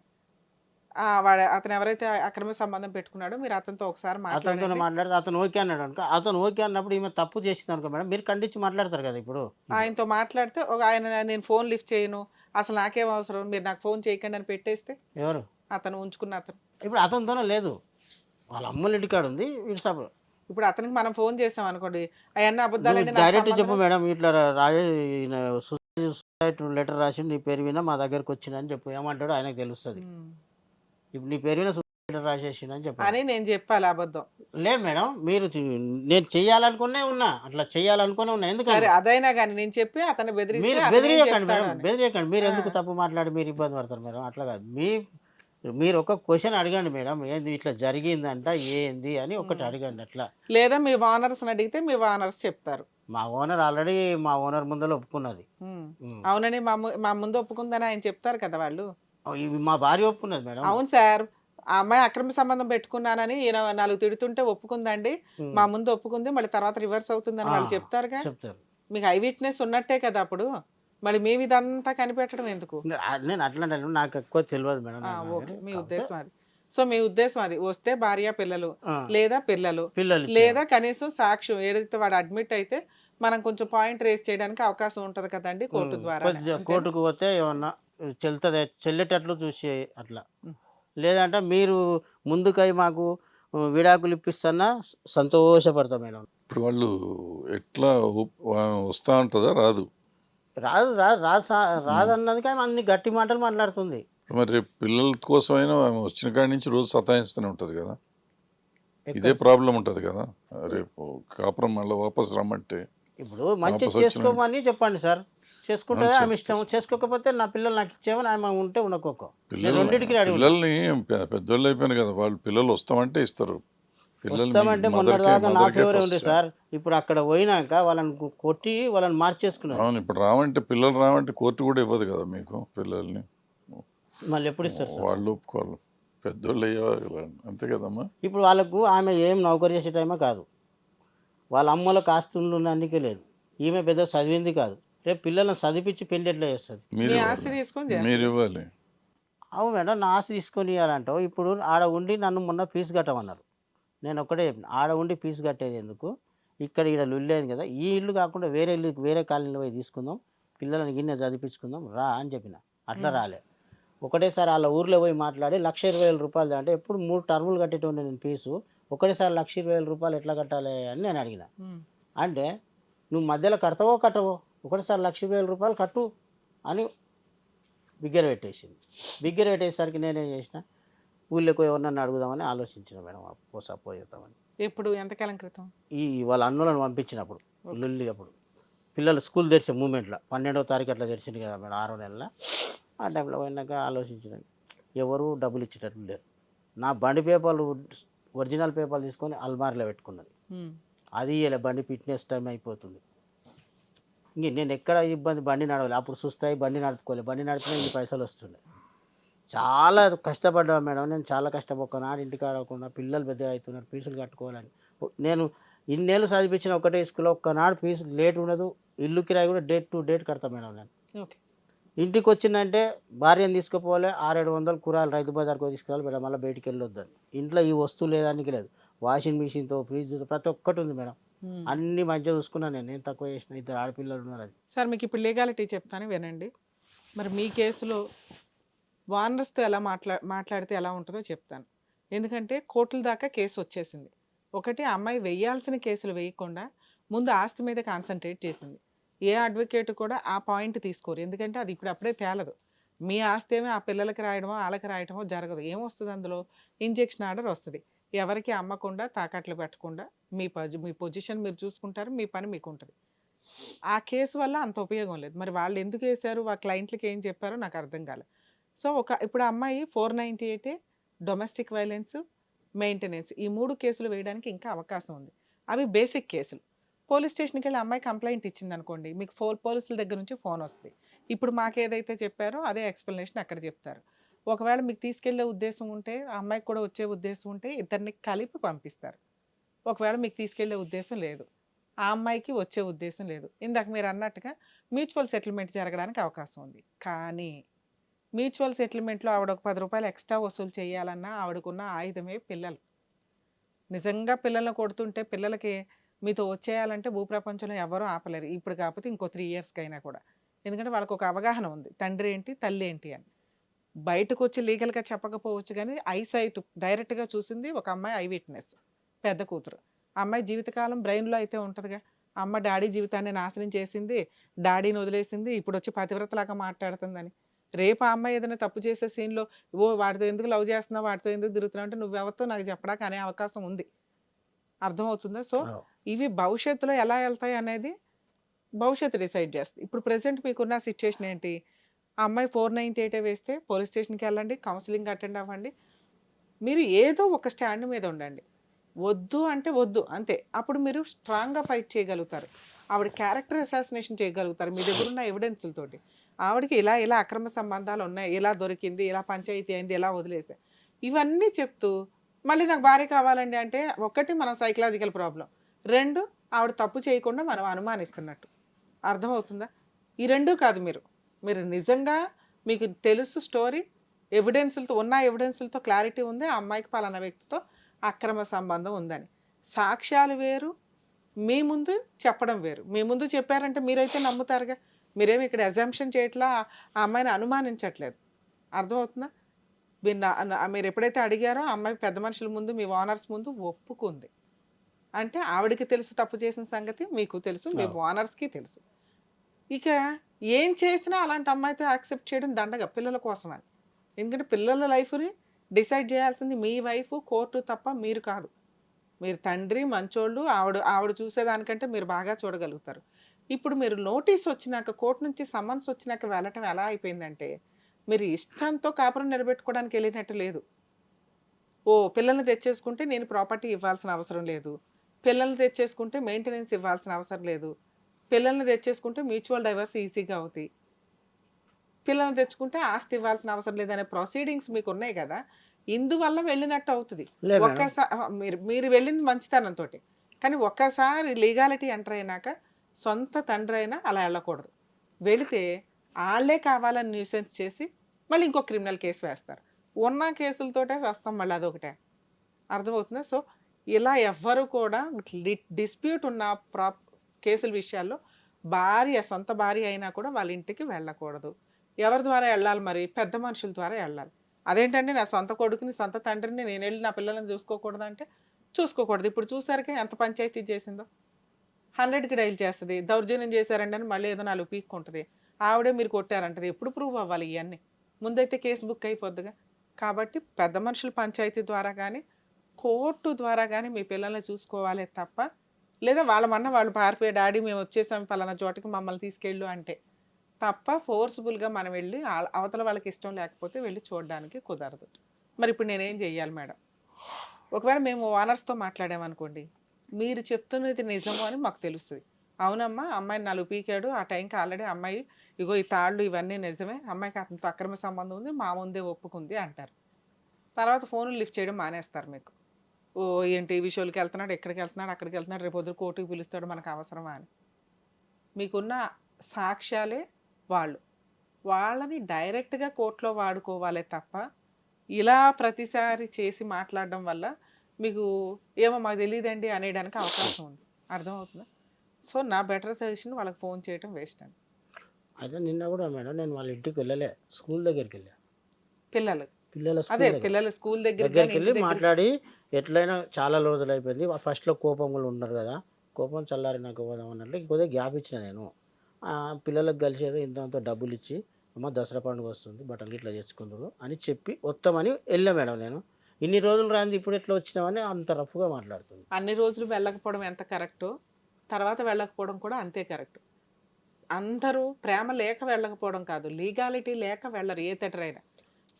అతను ఎవరైతే అక్రమ సంబంధం పెట్టుకున్నాడో మీరు అతనితో ఒకసారి మాట్లాడితే అతను ఓకే అన్నాడు అనుకో, అతను ఓకే అన్నప్పుడు ఈమె తప్పు చేసింది అనుకో మేడం, మీరు ఖండించి మాట్లాడతారు కదా. ఇప్పుడు ఆయనతో మాట్లాడితే ఆయన నేను ఫోన్ లిఫ్ట్ చేయను, అసలు నాకేం అవసరం, మీరు నాకు ఫోన్ చేయకండి అని పెట్టేస్తే ఎవరు అతను ఉంచుకున్న అతను ఇప్పుడు అతనితోనే లేదు, వాళ్ళ అమ్మల ఇంటికాడ ఉంది. ఇప్పుడు అతనికి మనం ఫోన్ చేసాం అనుకోండి, అవన్నీ అబద్ధాలు డైరెక్ట్ చెప్పు మేడం, ఇట్లా రాజేష్ సూసైడ్ లెటర్ రాసి నీ పేరు మీద మా దగ్గరకు వచ్చిందని చెప్పు, ఏమంటాడో ఆయనకు తెలుస్తుంది. ఇప్పుడు నీ పేరు మీద సూసైడ్ లెటర్ రాసేసిందని చెప్పాలి. అని నేను చెప్పాలి అబద్ధం. లేదు మేడం, మీరు నేను చెయ్యాలనుకునే ఉన్నా, అట్లా చెయ్యాలనుకునే ఉన్నా. సరే ఎందుకంటే అదైనా కానీ నేను చెప్పి అతను బెదిరిస్తే మీరు అతను ఏం బెదిరియకండి చెప్తాడు మేడం, అని. బెదిరియకండి. మీరు ఆ. ఎందుకు తప్పు మాట్లాడి మీరు ఇబ్బంది పడతారు మేడం? అట్లా కాదు. మీరు ఒక క్వశ్చన్ అడగండి మేడం, ఏంది ఇట్లా జరిగిందంట ఏంది అని ఒకటి అడగండి. అట్లా లేదా మీ వానర్స్ అడిగితే మీ వానర్స్ చెప్తారు. మా ఓనర్ ఆల్రెడీ మా ఓనర్ ముందర ఒప్పుకున్నది. ఉమ్. అవునని మా ముందు ఒప్పుకుందని ఆయన చెప్తారు కదా వాళ్ళు. ఇవి మా భార్య ఒప్పుకున్నది మేడం. అవును సార్, ఆ అమ్మాయి అక్రమ సంబంధం పెట్టుకున్నానని ఈయన 4 తిడుతుంటే ఒప్పుకుందండి, ఉమ్. మా ముందు ఒప్పుకుంది, మళ్ళీ తర్వాత రివర్స్ అవుతుందని వాళ్ళు ఆ, చెప్తారుగా. చెప్తారు. మీకు ఐ విట్నెస్ ఉన్నట్టే కదా అప్పుడు, మరి మేము ఇదంతా కనిపెట్టడం ఎందుకు? నేను అట్లా అంటాను, నాకు ఎక్కువ తెలియదు మేడం. ఓకే, మీ ఉద్దేశం అది. సో మీ ఉద్దేశం అది, వస్తే భార్య పిల్లలు, ఆ, లేదా పిల్లలు, పిల్లలు లేదా కనీసం సాక్ష్యం ఏదైతే వాడు అడ్మిట్ అయితే మనం కొంచెం పాయింట్ రేస్ చేయడానికి అవకాశం ఉంటది కదండి కోర్టు ద్వారా. కొద్దిగా కోర్టుకు పోతే ఏమన్నా చెల్లేటట్లు చూసి అట్లా. లేదంటే మీరు ముందుకై మాకు విడాకులు ఇప్పిస్తున్నా సంతోషపడతాం మేడం. ఇప్పుడు వాళ్ళు ఎట్లా వస్తా ఉంటుందా రాదు? రాదన్నది కానీ అన్ని గట్టి మాటలు మాట్లాడుతుంది. మరి రేపు పిల్లల కోసమైనా ఆమె వచ్చిన కాడి నుంచి రోజు సతాయిస్తూనే ఉంటుంది కదా, ఇదే ప్రాబ్లం ఉంటుంది కదా. రేపు కాపురం మళ్ళీ వాపస్ రమ్మంటే ఇప్పుడు మంచి వాపస్ వచ్చిన చేసుకోమని చెప్పండి సార్, చేసుకుంటే అవును సార్. ఆమె ఇష్టం. చేసుకోకపోతే నా పిల్లలు నాకు ఇచ్చేమని ఆమె ఉంటే ఉండకోకో. నేను రెండింటికి రెడీ ఉంటాను. పిల్లల్ని పెద్దోళ్ళు అయిపోయాను కదా, వాళ్ళు పిల్లలు వస్తామంటే ఇస్తారు. వస్తామంటే మొన్నటిదాకా నా ఫేవరే ఉంది సార్. ఇప్పుడు అక్కడ పోయినాక వాళ్ళని కొట్టి వాళ్ళని మార్చేసుకున్నారు. అవును, ఇప్పుడు రావంటే పిల్లలు రావంటే కోర్టు కూడా ఇవ్వదు కదా మీకు పిల్లల్ని. మళ్ళీ ఎప్పుడు ఇస్తారు సార్? వాళ్ళు ఒప్పుకోవాలి, పెద్దోళ్ళు అయ్యేవారు అంతే కదమ్మా. ఇప్పుడు వాళ్ళకు ఆమె ఏం నౌకరీ చేసే టైమే కాదు, వాళ్ళ అమ్మలకు ఆస్తులు అందుకే లేదు, ఈమె పెద్ద చదివింది కాదు. రేపు పిల్లలను చదివించి పెళ్లి ఎట్లా చేస్తుంది? మీరు మీ ఇవ్వాలి. ఆస్తి తీసుకొని మీరు ఇవ్వాలి. అవును మేడం, నా ఆస్తి తీసుకొని ఇవ్వాలంటావు. ఇప్పుడు ఆడ ఉండి నన్ను మొన్న ఫీజు కట్టమన్నారు. నేను ఒక్కటే చెప్పిన, ఆడ ఉండి ఫీజు కట్టేది ఎందుకు, ఇక్కడ ఈడ లుల్లేదు కదా, ఈ ఇల్లు కాకుండా వేరే ఇల్లు వేరే కాలనీలో పోయి తీసుకుందాం, పిల్లలని గిన్నె చదివించుకుందాం రా అని చెప్పిన. అట్లా రాలే. ఒకటేసారి వాళ్ళ ఊర్లో పోయి మాట్లాడి 1,20,000 రూపాయలు అంటే ఎప్పుడు 3 టర్ములు కట్టేటోండి నేను ఫీజు, ఒకటేసారి 1,20,000 రూపాయలు ఎట్లా కట్టాలి అని నేను అడిగిన. అంటే నువ్వు మధ్యలో కడతావో కట్టవో, ఒకటేసారి 1,20,000 రూపాయలు కట్టు అని బిగ్గర పెట్టేసింది. బిగ్గర పెట్టేసరికి నేనేం చేసిన, ఊళ్ళోకి ఎవరినన్నా అడుగుదామని ఆలోచించిన మేడం, పోయేద్దామని. ఎప్పుడు ఎంతకాలం క్రితం? వాళ్ళ అన్నులను పంపించినప్పుడు లుల్లి, అప్పుడు పిల్లలు స్కూల్ తెరిచే మూమెంట్లో 12వ తారీఖు అట్లా తెరిచింది కదా మేడం, 6వ నెలలో. ఆ టైంలో పోయినాక ఆలోచించిన, ఎవరు డబ్బులు ఇచ్చేటట్లు లేరు. నా బండి పేపర్లు ఒరిజినల్ పేపర్లు తీసుకొని అల్మార్లో పెట్టుకున్నది. అది ఇలా బండి ఫిట్నెస్ టైం అయిపోతుంది. ఇంక నేను ఎక్కడ ఇబ్బంది, బండి నడవాలి అప్పుడు సుస్తాయి, బండి నడుపుకోలేదు. బండి నడిపినా ఇన్ని పైసలు వస్తుండే. చాలా కష్టపడ్డా మేడం నేను, చాలా కష్టపడుకున్నాడు. ఇంటికి ఆడకుండా పిల్లలు పెద్దగా అవుతున్నారు, ఫీజులు కట్టుకోవాలని. నేను ఇన్నేళ్ళు చదివించిన ఒకటే స్కూల్లో ఒక్కనాడు ఫీజు లేట్ ఉండదు. ఇల్లు కిరాయి కూడా డేట్ టు డేట్ కడతా మేడం నేను. ఓకే. ఇంటికి వచ్చిందంటే భార్యను తీసుకుపోవాలి, 600-700 కూరలు రైతు బజార్కు తీసుకురావాలి మేడం, మళ్ళీ బయటికి వెళ్ళొద్దని. ఇంట్లో ఈ వస్తువు లేదానికి లేదు, వాషింగ్ మిషన్తో ఫ్రిడ్జ్తో ప్రతి ఒక్కటి ఉంది మేడం. అన్ని మంచిగా చూసుకున్నాను నేను తక్కువ చేసిన. 2 ఆడపిల్లలు ఉన్నారు. అది సార్ మీకు ఇప్పుడు లీగాలిటీ చెప్తాను వినండి. మరి మీ కేసులో వానరస్తో ఎలా మాట్లాడితే ఎలా ఉంటుందో చెప్తాను. ఎందుకంటే కోర్టుల దాకా కేసు వచ్చేసింది. ఒకటి, అమ్మాయి వేయాల్సిన కేసులు వేయకుండా ముందు ఆస్తి మీద కాన్సన్ట్రేట్ చేసింది. ఏ అడ్వకేట్ కూడా ఆ పాయింట్ తీసుకోరు, ఎందుకంటే అది ఇప్పుడు అప్పుడే తేలదు. మీ ఆస్తి ఏమో ఆ పిల్లలకి రాయడమో వాళ్ళకి రాయడమో జరగదు. ఏమొస్తుంది అందులో? ఇంజెక్షన్ ఆర్డర్ వస్తుంది. ఎవరికి అమ్మకుండా తాకట్లు పెట్టకుండా మీ పొజిషన్ మీరు చూసుకుంటారు, మీ పని మీకు ఉంటుంది. ఆ కేసు వల్ల అంత ఉపయోగం లేదు. మరి వాళ్ళు ఎందుకు వేశారు, వాళ్ళ క్లయింట్లకి ఏం చెప్పారో నాకు అర్థం కాలేదు. సో ఇప్పుడు అమ్మాయి 498 డొమెస్టిక్ వైలెన్స్, మెయింటెనెన్స్, ఈ 3 కేసులు వేయడానికి ఇంకా అవకాశం ఉంది. అవి బేసిక్ కేసులు. పోలీస్ స్టేషన్కి వెళ్ళి అమ్మాయి కంప్లైంట్ ఇచ్చింది అనుకోండి, మీకు పోలీసుల దగ్గర నుంచి ఫోన్ వస్తుంది. ఇప్పుడు మాకు ఏదైతే చెప్పారో అదే ఎక్స్ప్లెనేషన్ అక్కడ చెప్తారు. ఒకవేళ మీకు తీసుకెళ్లే ఉద్దేశం ఉంటే, ఆ అమ్మాయికి కూడా వచ్చే ఉద్దేశం ఉంటే ఇద్దరిని కలిపి పంపిస్తారు. ఒకవేళ మీకు తీసుకెళ్లే ఉద్దేశం లేదు, ఆ అమ్మాయికి వచ్చే ఉద్దేశం లేదు, ఇందాక మీరు అన్నట్టుగా మ్యూచువల్ సెటిల్మెంట్ జరగడానికి అవకాశం ఉంది. కానీ మ్యూచువల్ సెటిల్మెంట్లో ఆవిడ ఒక 10 రూపాయలు ఎక్స్ట్రా వసూలు చేయాలన్నా ఆవిడకున్న ఆయుధమే పిల్లలు. నిజంగా పిల్లలను కొడుతుంటే పిల్లలకి మీతో వచ్చేయాలంటే భూప్రపంచంలో ఎవరూ ఆపలేరు, ఇప్పుడు కాకపోతే ఇంకో 3 ఇయర్స్కి అయినా కూడా. ఎందుకంటే వాళ్ళకు ఒక అవగాహన ఉంది, తండ్రి ఏంటి తల్లి ఏంటి అని. బయటకు వచ్చి లీగల్గా చెప్పకపోవచ్చు, కానీ ఐసైట్ డైరెక్ట్గా చూసింది ఒక అమ్మాయి, ఐ విట్నెస్, పెద్ద కూతురు. ఆ అమ్మాయి జీవితకాలం బ్రెయిన్లో అయితే ఉంటుందిగా, అమ్మ డాడీ జీవితాన్ని నాశనం చేసింది, డాడీని వదిలేసింది, ఇప్పుడు వచ్చి పతివ్రతలాగా మాట్లాడుతుందని. రేపు ఆ అమ్మాయి ఏదైనా తప్పు చేసే సీన్‌లో ఓ వాడితో ఎందుకు లవ్ చేస్తున్నావు, వాడితో ఎందుకు తిరుగుతున్నావు అంటే నువ్వెవరితో నాకు చెప్పడానికి అనే అవకాశం ఉంది. అర్థమవుతుందా? సో, అవు. ఇవి భవిష్యత్తులో ఎలా ఎళ్తాయి అనేది భవిష్యత్తు డిసైడ్ చేస్తది. ఇప్పుడు ప్రెజెంట్ మీకున్న సిట్యుయేషన్ ఏంటి? ఆ అమ్మాయి 498 వేస్తే పోలీస్ స్టేషన్‌కెళ్ళండి, కౌన్సెలింగ్ అటెండ్ అవ్వండి. మీరు ఏదో ఒక స్టాండ్ మీద ఉండండి. వద్దు అంటే వద్దు అంతే. అప్పుడు మీరు స్ట్రాంగ్‌గా ఫైట్ చేయగలుగుతారు. ఆవిడ క్యారెక్టర్ అసాసినేషన్ చేయగలుగుతారు మీ దగ్గరున్న ఎవిడెన్స్‌లతోటి. ఆవిడకి ఇలా ఇలా అక్రమ సంబంధాలున్నాయి, ఇలా దొరికింది, ఇలా పంచాయతీ అయింది, ఇలా వదిలేసా. ఇవన్నీ చెప్తూ మళ్ళీ నాకు భార్య కావాలండి అంటే ఒకటి మనం సైకలాజికల్ ప్రాబ్లమ్. 2 ఆవిడ తప్పు చేయకుండా మనం అనుమానిస్తున్నట్టు. అర్థమవుతుందా? ఈ 2 కాదు మీరు. మీరు నిజంగా మీకు తెలుసు స్టోరీ ఎవిడెన్స్‌లతో ఉన్న ఎవిడెన్స్‌లతో క్లారిటీ ఉంది. ఆ అమ్మాయికి పలానా వ్యక్తితో అక్రమ సంబంధం ఉందని. సాక్ష్యాలు వేరు, మీ ముందు చెప్పడం వేరు. మీ ముందు చెప్పారంటే మీరైతే నమ్ముతారుగా. మీరేమి ఇక్కడ అజంప్షన్ చేయట్లా, ఆ అమ్మాయిని అనుమానించట్లేదు. అర్థమవుతుందా? మీరు ఎప్పుడైతే అడిగారో ఆ అమ్మాయి పెద్ద మనుషుల ముందు, మీ ఓనర్స్ ముందు ఒప్పుకుంది. అంటే ఆవిడకి తెలుసు తప్పు చేసిన సంగతి, మీకు తెలుసు, మీ అవును. ఓనర్స్‌కి తెలుసు. ఇక ఏం చేసినా అలాంటి అమ్మాయితో యాక్సెప్ట్ చేయడం దండగ పిల్లల కోసమని. ఎందుకంటే పిల్లల లైఫ్‌ని డిసైడ్ చేయాల్సింది మీ వైఫ్, కోర్టు తప్ప మీరు కాదు. మీరు తండ్రి మంచోళ్ళు, ఆవిడ చూసేదానికంటే మీరు బాగా చూడగలుగుతారు. ఇప్పుడు మీరు నోటీస్ వచ్చినాక, కోర్టు నుంచి సమన్స్ వచ్చినాక వెళ్ళటం ఎలా అయిపోయిందంటే, మీరు ఇష్టంతో కాపురం నిలబెట్టుకోవడానికి వెళ్ళినట్టు లేదు. పిల్లల్ని తెచ్చేసుకుంటే నేను ప్రాపర్టీ ఇవ్వాల్సిన అవసరం లేదు. పిల్లల్ని తెచ్చేసుకుంటే మెయింటెనెన్స్ ఇవ్వాల్సిన అవసరం లేదు. పిల్లల్ని తెచ్చేసుకుంటే మ్యూచువల్ డైవర్స్ ఈజీగా అవుతాయి. పిల్లల్ని తెచ్చుకుంటే ఆస్తి ఇవ్వాల్సిన అవసరం లేదనే ప్రొసీడింగ్స్ మీకున్నాయి కదా! ఇందువల్ల వెళ్ళినట్టు అవుతది. లే మేడం. మీరు మీరు వెళ్ళింది మంచితనంతోటి. కానీ ఒక్కసారి లీగాలిటీ ఎంటర్ అయినాక సొంత తండ్రైనా అలా ఎళ్ళకూడదు. వెళితే ఆళ్ళే కావాలని న్యూసెన్స్ చేసి మళ్ళీ ఇంకో క్రిమినల్ కేస్ వేస్తారు. ఉన్న కేసులతోటే చస్తాం మళ్ళీ అదొకటే. అర్థమవుతుందా? సో, ఇలా ఎవ్వరు కూడా డిస్ప్యూట్ ఉన్న కేసుల విషయాల్లో సొంత భార్య అయినా కూడా వాళ్ళ ఇంటికి వెళ్ళకూడదు. ఎవరి ద్వారా ఎళ్ళాలి మరి? పెద్ద మనుషుల ద్వారా ఎళ్ళాలి. అదేంటండి నా సొంత కొడుకుని, సొంత తండ్రిని నేనెళ్ళి నా పిల్లల్ని చూసుకోకూడదంటే చూసుకోకూడదు. ఇప్పుడు చూసారుగా ఎంత పంచాయతీ చేసిందో. 100కి డయల్ చేస్తది. దౌర్జన్యం చేశారండి అని మళ్ళీ ఏదో 4 పీక్కుంటది. ఆవిడే మీరు కొట్టారంటది. ఎప్పుడు ప్రూవ్ అవ్వాలి ఇయన్నీ? ముందైతే కేసు బుక్ అయిపోద్దిగా. కాబట్టి పెద్ద మనుషుల పంచాయతీ ద్వారా గానీ, కోర్టు ద్వారా గానీ మీ పిల్లల్ని చూసుకోవాలే తప్ప, లేదా వాళ్ళు పారిపోయి డాడీ మేము వచ్చేసాం పలానా చోటకి మమ్మల్ని తీసుకెళ్ళు అంటే తప్ప ఫోర్స్‌బుల్‌గా మనం వెళ్ళి అవతల వాళ్ళకి ఇష్టం లేకపోతే వెళ్ళి చూడడానికి కుదరదు. మరి ఇప్పుడు నేనేం చెయ్యాలి మేడం? ఒకవేళ మేము ఓనర్స్‌తో మాట్లాడామనుకోండి, మీరు చెప్తున్నది నిజము అని మాకు తెలుస్తది. అవునమ్మా, అమ్మాయిని 4 పీకాడు. ఆ టైంకి ఆల్రెడీ అమ్మాయి ఇగో ఈ తాళ్ళు ఇవన్నీ నిజమే. అమ్మాయికి అతనితో అక్రమ సంబంధం ఉంది. మా ముందే ఒప్పుకుంది అంటారు. తర్వాత ఫోనులు లిఫ్ట్ చేయడం మానేస్తారు మీకు. ఏంటి విషోల్‌కెళ్తున్నాడు, ఎక్కడికెళ్తున్నాడు, అక్కడికెళ్తున్నాడు, రేపొద్దున కోర్టుకి పిలుస్తాడు మనకు అవసరమా అని. మీకున్న సాక్ష్యాలే వాళ్ళు. వాళ్ళని డైరెక్ట్‌గా కోర్ట్‌లో వాడుకోవాలే తప్ప, ఇలా ప్రతిసారి చేసి మాట్లాడడం వల్ల మీకు ఏమో మాకు తెలీదండి అనేయడానికి అవకాశం ఉంది. అర్థమవుతుందా? సో, నా బెటర్ సజెషన్ వాళ్ళకి ఫోన్ చేయటం వేస్ట్ అండి. అయితే నిన్న కూడా మేడం నేను వాళ్ళ ఇంటికి వెళ్ళలే. స్కూల్ దగ్గరికెళ్ళా. పిల్లలు. పిల్లల అదే స్కూల్ దగ్గర. పిల్లల స్కూల్ దగ్గరికి గాని, దగ్గరికెళ్ళి ఇంటి దగ్గరికి మాట్లాడి ఎట్లైనా చాలా రోజులైపోయింది. ఫస్ట్‌లో కోపం కూడా ఉన్నారు కదా! కోపం చల్లారినాక పోదాం అన్నట్లు కొద్దిగా గ్యాప్ ఇచ్చిన నేను. పిల్లలకు కలిసి ఇంతో డబ్బులిచ్చి, అమ్మ దసరా పండుగ వస్తుంది. బట్టలు గిట్లా తెచ్చుకుందురు అని చెప్పి వత్తామని వెళ్ళా మేడం నేను. ఇన్ని రోజులు రాంది ఇప్పుడు ఎట్లా వచ్చినావని అంత రఫ్‌గా మాట్లాడుతుంది. అన్ని రోజులు వెళ్ళకపోవడం ఎంత కరెక్టో, తర్వాత వెళ్ళకపోవడం కూడా అంతే కరెక్ట్. అందరూ ప్రేమ లేక వెళ్ళకపోవడం కాదు. లీగాలిటీ లేక వెళ్ళరు ఏ థియేటరైనా.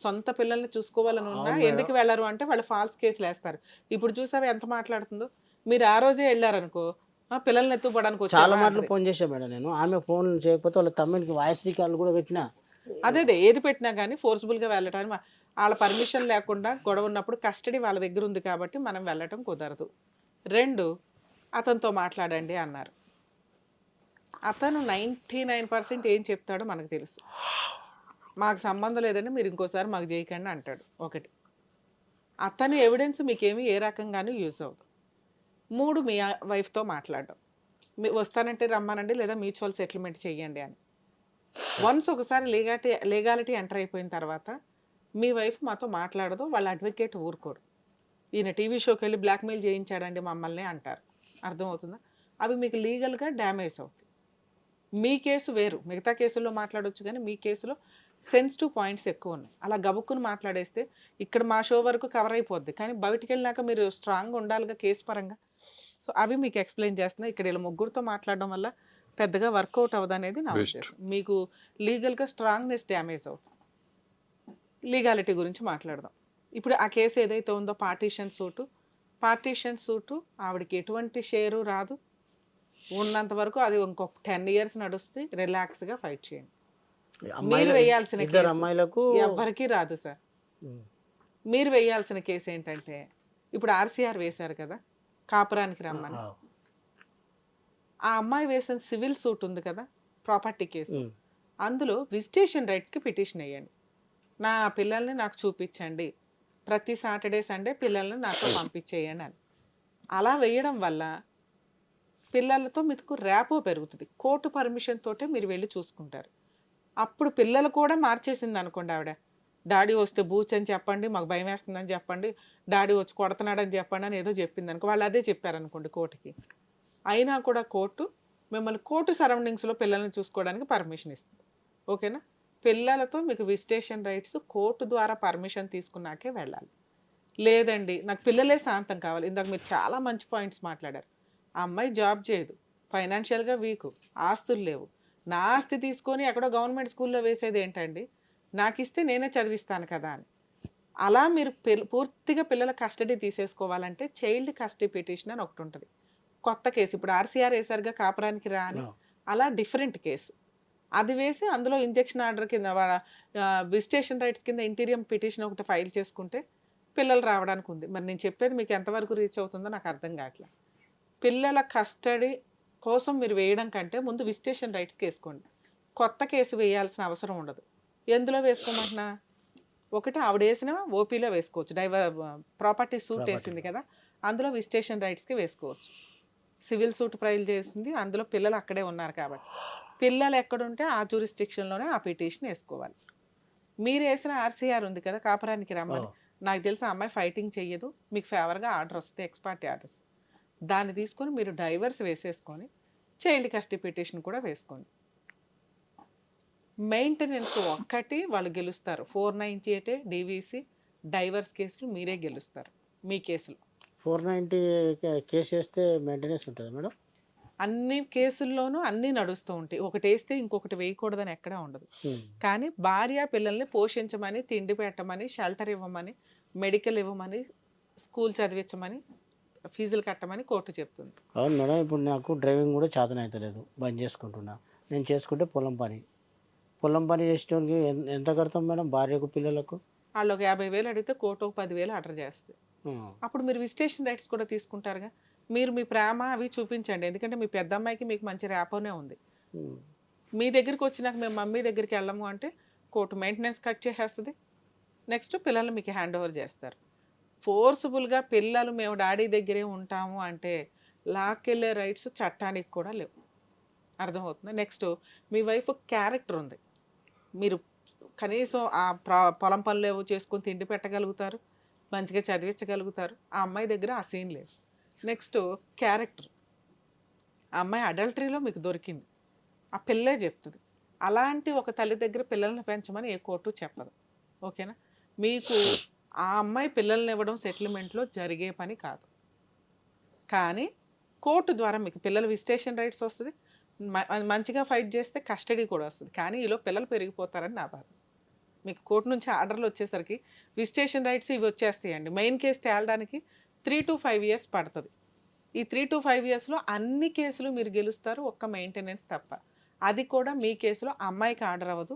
సొంత పిల్లల్ని చూసుకోవాలని ఉన్నా అవును మేడం. ఎందుకు వెళ్ళరు అంటే వాళ్ళు ఫాల్స్ కేసులేస్తారు. ఇప్పుడు చూసావా ఎంత మాట్లాడుతుందో? మీరు ఆ రోజే ఎళ్లారనుకో, పిల్లల్ని ఎత్తుకుపోవడానికి చాలా వచ్చావా మాటలు అంటది. ఫోన్ చేశా మేడం నేను. ఆమె ఫోన్ చేయకపోతే వాళ్ళ తమ్మునికి వాయిస్ రికార్డులు కూడా పెట్టినా. అదే ఏది పెట్టినా గానీ ఫోర్స్‌బుల్‌గా వెళ్ళటానికి ఆళ్ళ పర్మిషన్ లేకుండా గొడవ ఉన్నప్పుడు కస్టడీ వాళ్ళ దగ్గర ఉంది కాబట్టి మనం వెళ్ళటం కుదరదు. 2 అతనితో మాట్లాడండి అన్నారు. అతను 99% ఏం చెప్తాడో మనకు తెలుసు. మాకు సంబంధం లేదండి, మీరు ఇంకోసారి మాకు చేయకండి అంటాడు. ఒకటి. అతని ఎవిడెన్స్ మీకేమి ఏ రకంగానూ యూజ్ అవ్వదు. 3 మీ వైఫ్‌తో మాట్లాడడం. వస్తానంటే రమ్మనండి లేదా మ్యూచువల్ సెటిల్మెంట్ చేయండి అని. వన్స్ ఒకసారి లీగాలిటీ ఎంటర్ అయిపోయిన తర్వాత మీ వైఫ్ మాతో మాట్లాడదు. వాళ్ళ అడ్వకేట్ ఊరుకోరు. ఈయన టీవీ షోకెళ్ళి బ్లాక్‌మెయిల్ చేయించాడండి మమ్మల్ని అంటారు. అర్థమవుతుందా? అవి మీకు లీగల్గా డ్యామేజ్ అవుతాయి. మీ కేసు వేరు, మిగతా కేసుల్లో మాట్లాడొచ్చు, కానీ మీ కేసులో సెన్సిటివ్ పాయింట్స్ ఎక్కువ ఉన్నాయి. అలా గబుక్కుని మాట్లాడేస్తే ఇక్కడ మా షో వరకు కవర్ అయిపోద్ది, కానీ బయటికి వెళ్ళినాక మీరు స్ట్రాంగ్గా ఉండాలిగా కేసు పరంగా. సో అవి మీకు ఎక్స్ప్లెయిన్ చేస్తున్నా. ఇక్కడ ఇలా ముగ్గురితో మాట్లాడడం వల్ల పెద్దగా వర్కౌట్ అవ్వదు అనేది నా Best. ఉద్దేశం. మీకు లీగల్గా స్ట్రాంగ్నెస్ డ్యామేజ్ అవుతుంది. లీగాలిటీ గురించి మాట్లాడదాం. ఇప్పుడు ఆ కేసు ఏదైతే ఉందో పార్టీషన్ సూటు ఆవిడకి ఎటువంటి షేరు రాదు. ఉన్నంత వరకు అది ఇంకొక 10 years నడుస్తుంది. రిలాక్స్గా ఫైట్ చేయండి. మీరు వేయాల్సిన ఇద్దరు కేసు అమ్మాయిలకు ఎవ్వరికీ రాదు సార్. ఉమ్, మీరు వేయాల్సిన కేసు ఏంటంటే, ఇప్పుడు ఆర్సీఆర్ వేశారు కదా కాపురానికి రమ్మని, ఆ, ఆ అమ్మాయి వేసిన సివిల్ సూట్ ఉంది కదా ప్రాపర్టీ కేసు, ఉమ్, అందులో విజిటేషన్ రైట్స్కి పిటిషన్ వేయండి. నా పిల్లల్ని నాకు చూపించండి, ప్రతి సాటర్డే సండే పిల్లల్ని నాతో పంపించేయండి అని. అలా వేయడం వల్ల పిల్లలతో మీకు ర్యాపో పెరుగుతుంది. కోర్టు పర్మిషన్ తోటే మీరు వెళ్ళి చూసుకుంటారు. అప్పుడు పిల్లలు కూడా మార్చేసింది అనుకోండి ఆవిడ, డాడీ వస్తే బూచ్ అని చెప్పండి, మాకు భయం వేస్తుందని చెప్పండి, డాడీ వచ్చి కొడుతున్నాడని చెప్పండి అని ఏదో చెప్పింది అనుకో, వాళ్ళు అదే చెప్పారనుకోండి కోర్టుకి, అయినా కూడా కోర్టు మిమ్మల్ని కోర్టు సరౌండింగ్స్లో పిల్లల్ని చూసుకోవడానికి పర్మిషన్ ఇస్తుంది. ఓకేనా? పిల్లలతో మీకు విజిటేషన్ రైట్స్ కోర్టు ద్వారా పర్మిషన్ తీసుకున్నాకే వెళ్ళాలి. లేదండి నాకు పిల్లలే శాంతం కావాలి, ఇందాక మీరు చాలా మంచి పాయింట్స్ మాట్లాడారు. ఆ అమ్మాయి జాబ్ చేయదు, ఫైనాన్షియల్గా వీకు, ఆస్తులు లేవు, నా ఆస్తి తీసుకొని ఎక్కడో గవర్నమెంట్ స్కూల్లో వేసేది ఏంటండి, నాకు ఇస్తే నేనే చదివిస్తాను కదా అని. అలా మీరు పూర్తిగా పిల్లల కస్టడీ తీసేసుకోవాలంటే చైల్డ్ కస్టడీ పిటిషన్ అని ఒకటి ఉంటుంది, కొత్త కేసు. ఇప్పుడు ఆర్సీఆర్ వేసారుగా కాపురానికి రా అని, అలా డిఫరెంట్ కేసు. అది వేసి అందులో ఇంజెక్షన్ ఆర్డర్ కింద విజిటేషన్ రైట్స్ కింద ఇంటీరియం పిటిషన్ ఒకటి ఫైల్ చేసుకుంటే పిల్లలు రావడానికి ఉంది. మరి నేను చెప్పేది మీకు ఎంతవరకు రీచ్ అవుతుందో నాకు అర్థం కావట్లేదు. పిల్లల కస్టడీ కోసం మీరు వేయడం కంటే ముందు విజిటేషన్ రైట్స్కి వేసుకోండి. కొత్త కేసు వేయాల్సిన అవసరం ఉండదు. ఎందులో వేసుకోమంటున్నా, ఒకటి ఆవిడ వేసిన ఓపీలో వేసుకోవచ్చు, ప్రాపర్టీ సూట్ వేసింది కదా అందులో విజిటేషన్ రైట్స్కి వేసుకోవచ్చు. సివిల్ సూట్ ఫైల్ చేసింది, అందులో పిల్లలు అక్కడే ఉన్నారు కాబట్టి పిల్లలు ఎక్కడుంటే ఆ జ్యూరిస్డిక్షన్లోనే ఆ పిటిషన్ వేసుకోవాలి. మీరు వేసిన ఆర్సీఆర్ ఉంది కదా కాపురానికి రమ్మని, నాకు తెలిసిన అమ్మాయి ఫైటింగ్ చెయ్యదు, మీకు ఫేవర్గా ఆర్డర్ వస్తుంది, ఎక్స్పార్టీ ఆర్డర్స్, దాన్ని తీసుకొని మీరు డైవర్స్ వేసేసుకొని చైల్డ్ కస్టడీ పిటిషన్ కూడా వేసుకోండి. మెయింటెనెన్స్ ఒక్కటి వాళ్ళు గెలుస్తారు. 498 డీవీసీ డైవర్స్ కేసులు మీరే గెలుస్తారు మీ కేసులో. 490 కేసు వేస్తే మెయింటెనెన్స్ ఉంటుంది మేడం? అన్ని కేసుల్లోనూ అన్నీ నడుస్తూ ఉంటాయి. ఒకటి వేస్తే ఇంకొకటి వేయకూడదని ఎక్కడా ఉండదు. కానీ భార్య పిల్లల్ని పోషించమని, తిండి పెట్టమని, షెల్టర్ ఇవ్వమని, మెడికల్ ఇవ్వమని, స్కూల్ చదివించమని, ఫీజులు కట్టమని కోర్టు చెప్తుంది. అవును మేడం. ఇప్పుడు నాకు డ్రైవింగ్ కూడా చేతనైతలేదు, బంద్ చేసుకుంటున్నా. నేను చేసుకుంటే పొలం పని చేసేటోనికి ఎంత కడతాం మేడం భార్యకు పిల్లలకు? వాళ్ళు ఒక 50,000 అడిగితే కోర్టు ఒక 10,000 ఆర్డర్ చేస్తుంది. అప్పుడు మీరు విజిటేషన్ రైట్స్ కూడా తీసుకుంటారుగా. మీరు మీ ప్రేమ అవి చూపించండి, ఎందుకంటే మీ పెద్ద అమ్మాయికి మీకు మంచి ర్యాపోనే ఉంది. మీ దగ్గరికి వచ్చినాక మేము మమ్మీ దగ్గరికి వెళ్ళము అంటే కోర్టు మెయింటెనెన్స్ కట్ చేసేస్తుంది. నెక్స్ట్ పిల్లల్ని మీకు హ్యాండ్ ఓవర్ చేస్తారు. ఫోర్స్ఫుల్గా పిల్లలు మేము డాడీ దగ్గరే ఉంటాము అంటే లాక్కెళ్ళే రైట్స్ చట్టానికి కూడా లేవు. అర్థమవుతుంది? నెక్స్ట్ మీ వైఫ్ క్యారెక్టర్ ఉంది, మీరు కనీసం ఆ పొలం పనులు ఏవో చేసుకొని తిండి పెట్టగలుగుతారు, మంచిగా చదివించగలుగుతారు. ఆ అమ్మాయి దగ్గర ఆ సీన్ లేదు. నెక్స్ట్ క్యారెక్టర్, ఆ అమ్మాయి అడల్టరీలో మీకు దొరికింది, ఆ పిల్లే చెప్తుంది. అలాంటి ఒక తల్లి దగ్గర పిల్లల్ని పెంచమని ఏ కోర్టు చెప్పదు. ఓకేనా? మీకు ఆ అమ్మాయి పిల్లల్ని ఇవ్వడం సెటిల్మెంట్లో జరిగే పని కాదు. కానీ కోర్టు ద్వారా మీకు పిల్లల విజిటేషన్ రైట్స్ వస్తుంది, మంచిగా ఫైట్ చేస్తే కస్టడీ కూడా వస్తుంది. కానీ ఈలో పిల్లలు పెరిగిపోతారని నా బాధ. మీకు కోర్టు నుంచి ఆర్డర్లు వచ్చేసరికి విజిటేషన్ రైట్స్ ఇవి వచ్చేస్తాయండి. మెయిన్ కేసు తేలడానికి 3 to 5 years పడుతుంది. ఈ 3 to 5 yearsలో అన్ని కేసులు మీరు గెలుస్తారు, ఒక్క మెయింటెనెన్స్ తప్ప. అది కూడా మీ కేసులో అమ్మాయికి ఆర్డర్ అవ్వదు,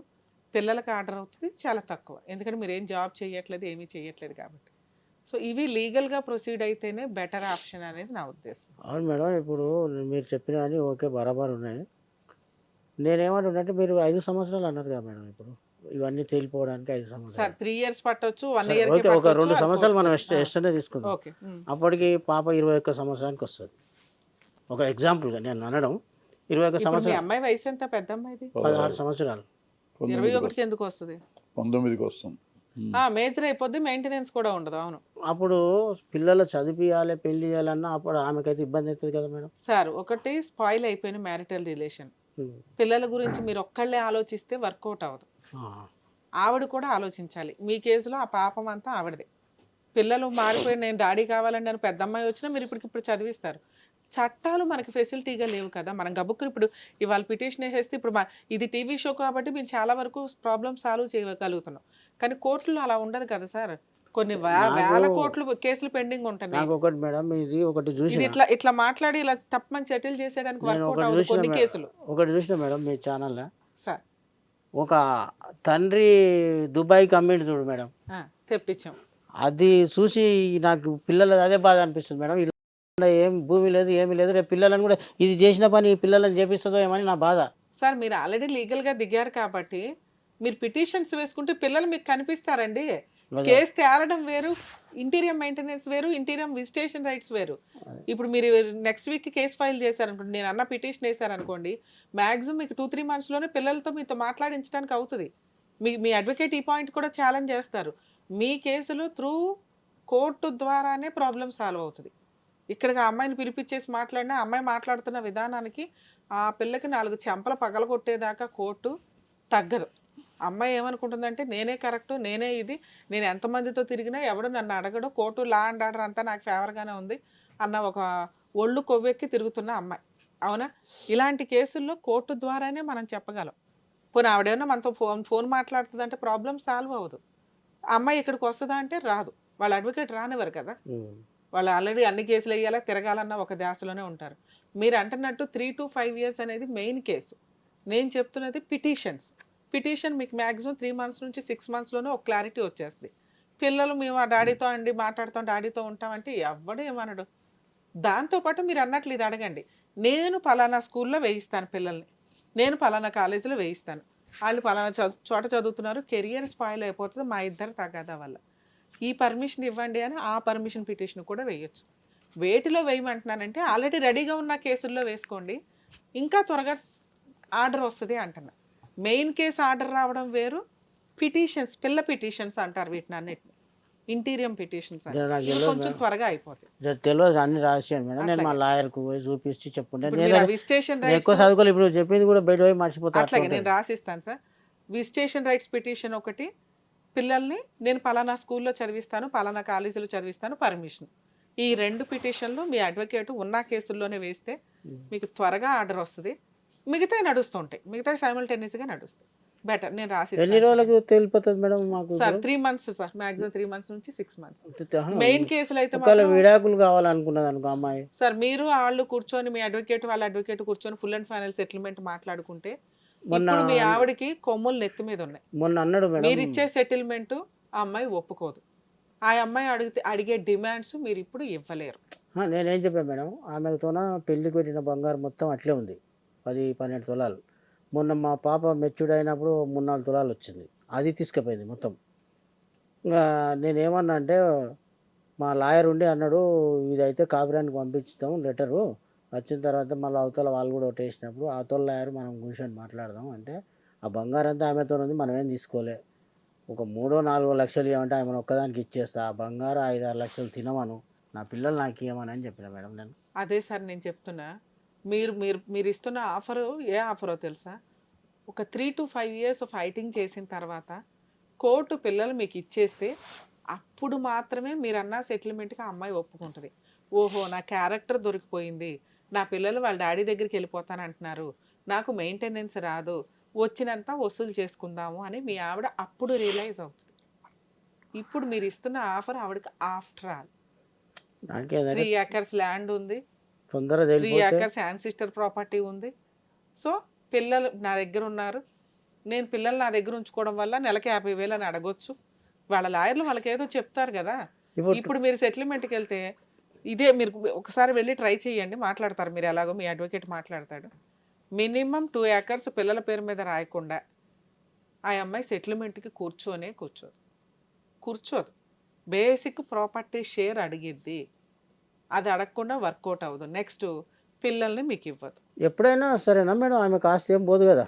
పిల్లలకి ఆర్డర్ అవుతుంది, చాలా తక్కువ. ఎందుకంటే మీరు ఏం జాబ్ చేయట్లేదు, ఏమీ చేయట్లేదు కాబట్టి. సో ఇవి లీగల్గా ప్రొసీడ్ అయితేనే బెటర్ ఆప్షన్ అనేది నా ఉద్దేశం. అవును మేడం. ఇప్పుడు మీరు చెప్పిన అని ఓకే బరాబర్ ఉన్నాయి. నేనేమంటున్నట్టే మీరు 5 సంవత్సరాలు అన్నారు కదా మేడం, ఇప్పుడు ఇవన్నీ తేలిపోవడానికి 5 సంవత్సరాలు. సార్ 3 years పట్టొచ్చు, 1 year ఓకే, ఒక 2 సంవత్సరాలు మనం ఎస్టనే తీసుకుందాం. ఓకే. అప్పటికి పాప 21 సంవత్సరానికి వస్తుంది. ఒక ఎగ్జాంపుల్గా నేను అనడం, 21 మీ సంవత్సరాలు, అమ్మాయి వయసు ఎంత? పెద్ద అమ్మాయిది 16 సంవత్సరాలు. 21కి ఎందుకు వస్తుంది? 19కి వస్తుంది. మేజర్ అయిపోద్ది, మెయింటెనెన్స్ కూడా ఉండదు. అవును అప్పుడు పిల్లలు చదివియాలి, పెళ్లి చేయాలన్నా అప్పుడు ఆమెకైతే ఇబ్బంది అవుతుంది కదా మేడం. సార్. ఒకటి స్పాయిల్ అయిపోయిన మ్యారిటల్ రిలేషన్. పిల్లల గురించి మీరు ఒక్కళ్ళే ఆలోచిస్తే వర్కౌట్ అవ్వదు. ఆవిడ కూడా ఆలోచించాలి. మీ కేసులో ఆ పాపం అంతా ఆవిడదే. పిల్లలు మారిపోయి నేను డాడీ కావాలండి అని పెద్ద అమ్మాయి వచ్చినా మీరు ఇప్పుడు చదివిస్తారు. చట్టాలు మనకి ఫెసిలిటీగా లేవు కదా. మనం గబుక్కుని ఇప్పుడు ఇవాళ పిటిషన్ వేసేస్తే ఇప్పుడు ఇది టీవీ షో కాబట్టి మేము చాలా వరకు ప్రాబ్లమ్ సాల్వ్ చేయగలుగుతున్నాం. కానీ కోర్టులో అలా ఉండదు కదా సార్. కొన్ని వేల కోట్లు కేసులు పెండింగ్ ఉంటున్నాయి. నాకు ఒకటి మేడం, ఇది ఒకటి ఇది చూసిన, ఇట్లా ఇట్లా మాట్లాడి ఇలా టప్మని సెటిల్ చేసేయడానికి నేను వర్కౌట్ ఒకటి అవ్వదు కొన్ని చూసిన కేసులు ఒకటి చూసిన మేడం మీ ఛానల్లో. సార్. ఒక తండ్రి దుబాయ్కి అమ్మిండు చూడు మేడం, తెప్పించాం. అది చూసి నాకు పిల్లలది అదే బాధ అనిపిస్తుంది మేడం. ఇలా ఏం భూమి లేదు, ఏమీ లేదు, రేపు పిల్లలను కూడా ఇది చేసిన పని ఈ పిల్లలను చేపిస్తుందో ఏమని నా బాధ. సార్ మీరు ఆల్రెడీ లీగల్గా దిగారు కాబట్టి మీరు పిటిషన్స్ వేసుకుంటే పిల్లలు మీకు కనిపిస్తారండి. కేసు తేలడం వేరు, ఇంటీరియం మెయింటెనెన్స్ వేరు, ఇంటీరియం విజిటేషన్ రైట్స్ వేరు. ఇప్పుడు మీరు నెక్స్ట్ వీక్ కేసు ఫైల్ చేశారనుకోండి, నేను అన్న పిటిషన్ వేశారనుకోండి, మ్యాక్సిమం మీకు 2-3 monthsలోనే పిల్లలతో మీతో మాట్లాడించడానికి అవుతుంది. మీ అడ్వకేట్ ఈ పాయింట్ కూడా ఛాలెంజ్ చేస్తారు. మీ కేసులో త్రూ కోర్టు ద్వారానే ప్రాబ్లం సాల్వ్ అవుతుంది. ఇక్కడికి ఆ అమ్మాయిని పిలిపించేసి మాట్లాడినా అమ్మాయి మాట్లాడుతున్న విధానానికి ఆ పిల్లకి 4 చెంపలు పగలగొట్టేదాకా కోర్టు తగ్గదు. అమ్మాయి ఏమనుకుంటుందంటే నేనే కరెక్ట్, నేనే ఇది, నేను ఎంతమందితో తిరిగినా ఎవడు నన్ను అడగడు, కోర్టు లా అండ్ ఆర్డర్ అంతా నాకు ఫేవర్గానే ఉంది అన్న ఒక ఒళ్ళు కొవ్వెక్కి తిరుగుతున్న అమ్మాయి. అవునా? ఇలాంటి కేసుల్లో కోర్టు ద్వారానే మనం చెప్పగలం. పోనీ ఆవిడేమన్నా మనతో ఫోన్ మాట్లాడుతుందంటే ప్రాబ్లం సాల్వ్ అవ్వదు. అమ్మాయి ఇక్కడికి వస్తుందా అంటే రాదు. వాళ్ళ అడ్వకేట్ రానివ్వరు కదా. వాళ్ళు ఆల్రెడీ అన్ని కేసులు వేయాలా తిరగాలన్న ఒక ధ్యాసలోనే ఉంటారు. మీరు అంటున్నట్టు 3 to 5 years అనేది మెయిన్ కేసు. నేను చెప్తున్నది పిటిషన్ మీకు మ్యాక్సిమం 3 months నుంచి 6 monthsలోనే ఒక క్లారిటీ వచ్చేస్తుంది. పిల్లలు మేము ఆ డాడీతో అండి మాట్లాడతాం, డాడీతో ఉంటామంటే ఎవడు ఏమనడు. దాంతోపాటు మీరు అన్నట్లు ఇది అడగండి, నేను పలానా స్కూల్లో వేయిస్తాను పిల్లల్ని, నేను పలానా కాలేజీలో వేయిస్తాను, వాళ్ళు పలానా చోట చదువుతున్నారు, కెరియర్ స్పాయిల్ అయిపోతుంది మా ఇద్దరు తగాదా వల్ల, ఈ పర్మిషన్ ఇవ్వండి అని ఆ పర్మిషన్ పిటిషన్ కూడా వేయొచ్చు. వేటిలో వేయమంటున్నానంటే ఆల్రెడీ రెడీగా ఉన్న కేసుల్లో వేసుకోండి, ఇంకా త్వరగా ఆర్డర్ వస్తుంది అంటున్నా. మెయిన్ కేసు ఆర్డర్ రావడం వేరు, పిటిషన్స్ పిల్ల పిటిషన్స్ అంటారు వీటిని అన్నిటిని, ఇంటీరియం పిటిషన్స్ కొంచెం త్వరగా అయిపోతాయి. తెలియదు అన్ని రాసాను మేడం. నేను మా లాయర్కు పోయి చూపించి చెప్పుకుంటే విజిటేషన్ ఎక్కువ చదువుకోవాలి. ఇప్పుడు చెప్పింది కూడా బయట పోయి మర్చిపోతాను. అట్లాగే నేను రాసిస్తాను సార్. విజిటేషన్ రైట్స్ పిటిషన్ ఒకటి, పిల్లల్ని నేను పలానా స్కూల్లో చదివిస్తాను, పలానా కాలేజీలో చదివిస్తాను పర్మిషన్. ఈ 2 పిటిషన్లు మీ అడ్వకేట్ ఉన్న కేసుల్లోనే వేస్తే మీకు త్వరగా ఆర్డర్ వస్తుంది. మిగతా నడుస్తుంటాయి, మిగతా సైమల్టేనియస్గా నడుస్తాయి. బెటర్. నేను ఎన్ని రాసిస్తాను రోజులకు తెలిపోతుంది మేడం మాకు sir. 3 months sir, maximum 3 months నుంచి 6 months. మెయిన్ కేసులు అయితే విడాకులు కావాలనుకున్నది అనుకో అమ్మాయి సార్, మీరు వాళ్ళు కూర్చొని మీ అడ్వకేట్ వాళ్ళ అడ్వకేట్ కూర్చొని ఫుల్ అండ్ ఫైనల్ సెటిల్మెంట్ మాట్లాడుకుంటే, ఇప్పుడు మీ ఆవిడకి కొమ్ములు నెత్తి మీద ఉన్నాయి. మొన్న అన్నాడు మేడం, మీరు ఇచ్చే సెటిల్మెంట్ ఆ అమ్మాయి ఒప్పుకోదు. ఆ అమ్మాయి అడిగే డిమాండ్స్ మీరు ఇప్పుడు ఇవ్వలేరు. నేనేం చెప్పాను మేడం, ఆమెతోన పెళ్లికి పెట్టిన బంగారం మొత్తం అట్లే ఉంది, 10-12 తులాలు. మొన్న మా పాప మెచ్యూర్డ్ అయినప్పుడు 3-4 తులాలు వచ్చింది, అది తీసుకుపోయింది మొత్తం. ఇంకా నేనేమన్నా అంటే మా లాయర్ ఉండి అన్నాడు, ఇదైతే కాపురానికి పంపించుతాం లెటరు, వచ్చిన తర్వాత మళ్ళీ అవతల వాళ్ళు కూడా ఒకటేసినప్పుడు అవతల లాయర్ మనం కూర్చొని మాట్లాడదాం అంటే, ఆ బంగారం అంతా ఆమెతో ఉంది, మనం ఏం తీసుకోలే, ఒక 3-4 లక్షలు ఇవ్వమంటే ఆమెను ఒక్కదానికి ఇచ్చేస్తా, ఆ బంగారం 5-6 లక్షలు తినమను, నా పిల్లలు నాకు ఇవ్వమని అని చెప్పిన మేడం నేను. అదే సార్ నేను చెప్తున్నా, మీరు ఇస్తున్న ఆఫరు ఏ ఆఫరో తెలుసా? ఒక 3 to 5 years ఫైటింగ్ చేసిన తర్వాత కోర్టు పిల్లలు మీకు ఇచ్చేస్తే అప్పుడు మాత్రమే మీరు అన్న సెటిల్మెంట్కి ఆ అమ్మాయి ఒప్పుకుంటుంది. ఓహో నా క్యారెక్టర్ దొరికిపోయింది, నా పిల్లలు వాళ్ళ డాడీ దగ్గరికి వెళ్ళిపోతాను అంటున్నారు, నాకు మెయింటెనెన్స్ రాదు, వచ్చినంత వసూలు చేసుకుందాము అని మీ ఆవిడ అప్పుడు రియలైజ్ అవుతుంది. ఇప్పుడు మీరు ఇస్తున్న ఆఫర్ ఆవిడకి ఆఫ్టర్ ఆల్ 3 acres ల్యాండ్ ఉంది, 3 acres యాన్సిస్టర్ ప్రాపర్టీ ఉంది. సో పిల్లలు నా దగ్గర ఉన్నారు, నేను పిల్లలు నా దగ్గర ఉంచుకోవడం వల్ల నెలకి 50,000 అని అడగొచ్చు. వాళ్ళ లాయర్లు వాళ్ళకి ఏదో చెప్తారు కదా. ఇప్పుడు మీరు సెటిల్మెంట్కి వెళ్తే ఇదే మీరు ఒకసారి వెళ్ళి ట్రై చేయండి, మాట్లాడతారు మీరు, ఎలాగో మీ అడ్వకేట్ మాట్లాడతాడు. మినిమం 2 acres పిల్లల పేరు మీద రాయకుండా ఆ అమ్మాయి సెటిల్మెంట్కి కూర్చోదు. బేసిక్ ప్రాపర్టీ షేర్ అడిగిద్ది, అది అడగకుండా వర్కౌట్ అవ్వదు. నెక్స్ట్ పిల్లల్ని మీకు ఇవ్వదు. ఎప్పుడైనా సరేనా మేడం, ఆమె కాస్ట్ ఏం పోదు కదా.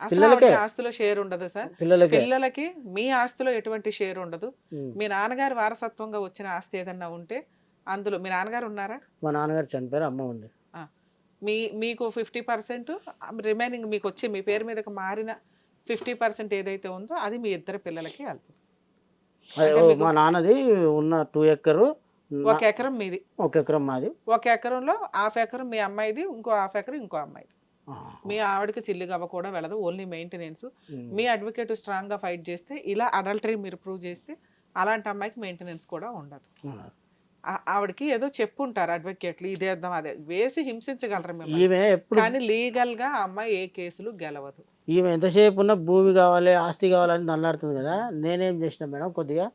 అసలు పిల్లలకే. ఆవిడకి ఆస్తిలో షేర్ ఉండదు సార్. పిల్లలకే. పిల్లలకి మీ ఆస్తిలో ఎటువంటి షేర్ ఉండదు. ఉమ్. మీ నాన్నగారు వారసత్వంగా వచ్చిన ఆస్తి ఏదన్నా ఉంటే అందులో మీ నాన్నగారు ఉన్నారా? మా నాన్నగారు చనిపోయారు, అమ్మ ఉంది. ఆ. మీకు 50%, రిమైనింగ్ మీకు వచ్చి మీ పేరు మీదకి మారిన 50% ఏదైతే ఉందో అది మీ ఇద్దరు పిల్లలకి వెళ్తుంది. అంటే మీకు మా నాన్నది ఉన్న 2 ఎకరు, 1 ఎకరం మీది, 1 ఎకరం మాది. 1 ఎకరంలో హాఫ్ ఎకరం మీ అమ్మాయిది, ఇంకో హాఫ్ ఎకరం ఇంకో అమ్మాయిది. ఆ, మీ ఆవిడకి చిల్లి గవ్వ కూడా వెళ్ళదు, ఓన్లీ మెయింటెనెన్స్. ఉమ్. మీ అడ్వకేట్ స్ట్రాంగ్గా ఫైట్ చేస్తే, ఇలా అడల్టరీ మీరు ప్రూవ్ చేస్తే అలాంటి అమ్మాయికి మెయింటెనెన్స్ కూడా ఉండదు. ఉమ్. ఆవిడకి ఏదో చెప్పుంటారు అడ్వకేట్లు, ఇదేద్దాం అదే వేసి హింసించగలరు మిమ్మల్ని, ఈమె ఎప్పుడు కానీ లీగల్గా ఆ అమ్మాయి ఏ కేసులు గెలవదు. ఈమె ఎంతసేపు ఉన్న భూమి కావాలి, ఆస్తి కావాలని నల్లాడుతుంది కదా. నేనేం చేసిన మేడం, కొద్దిగా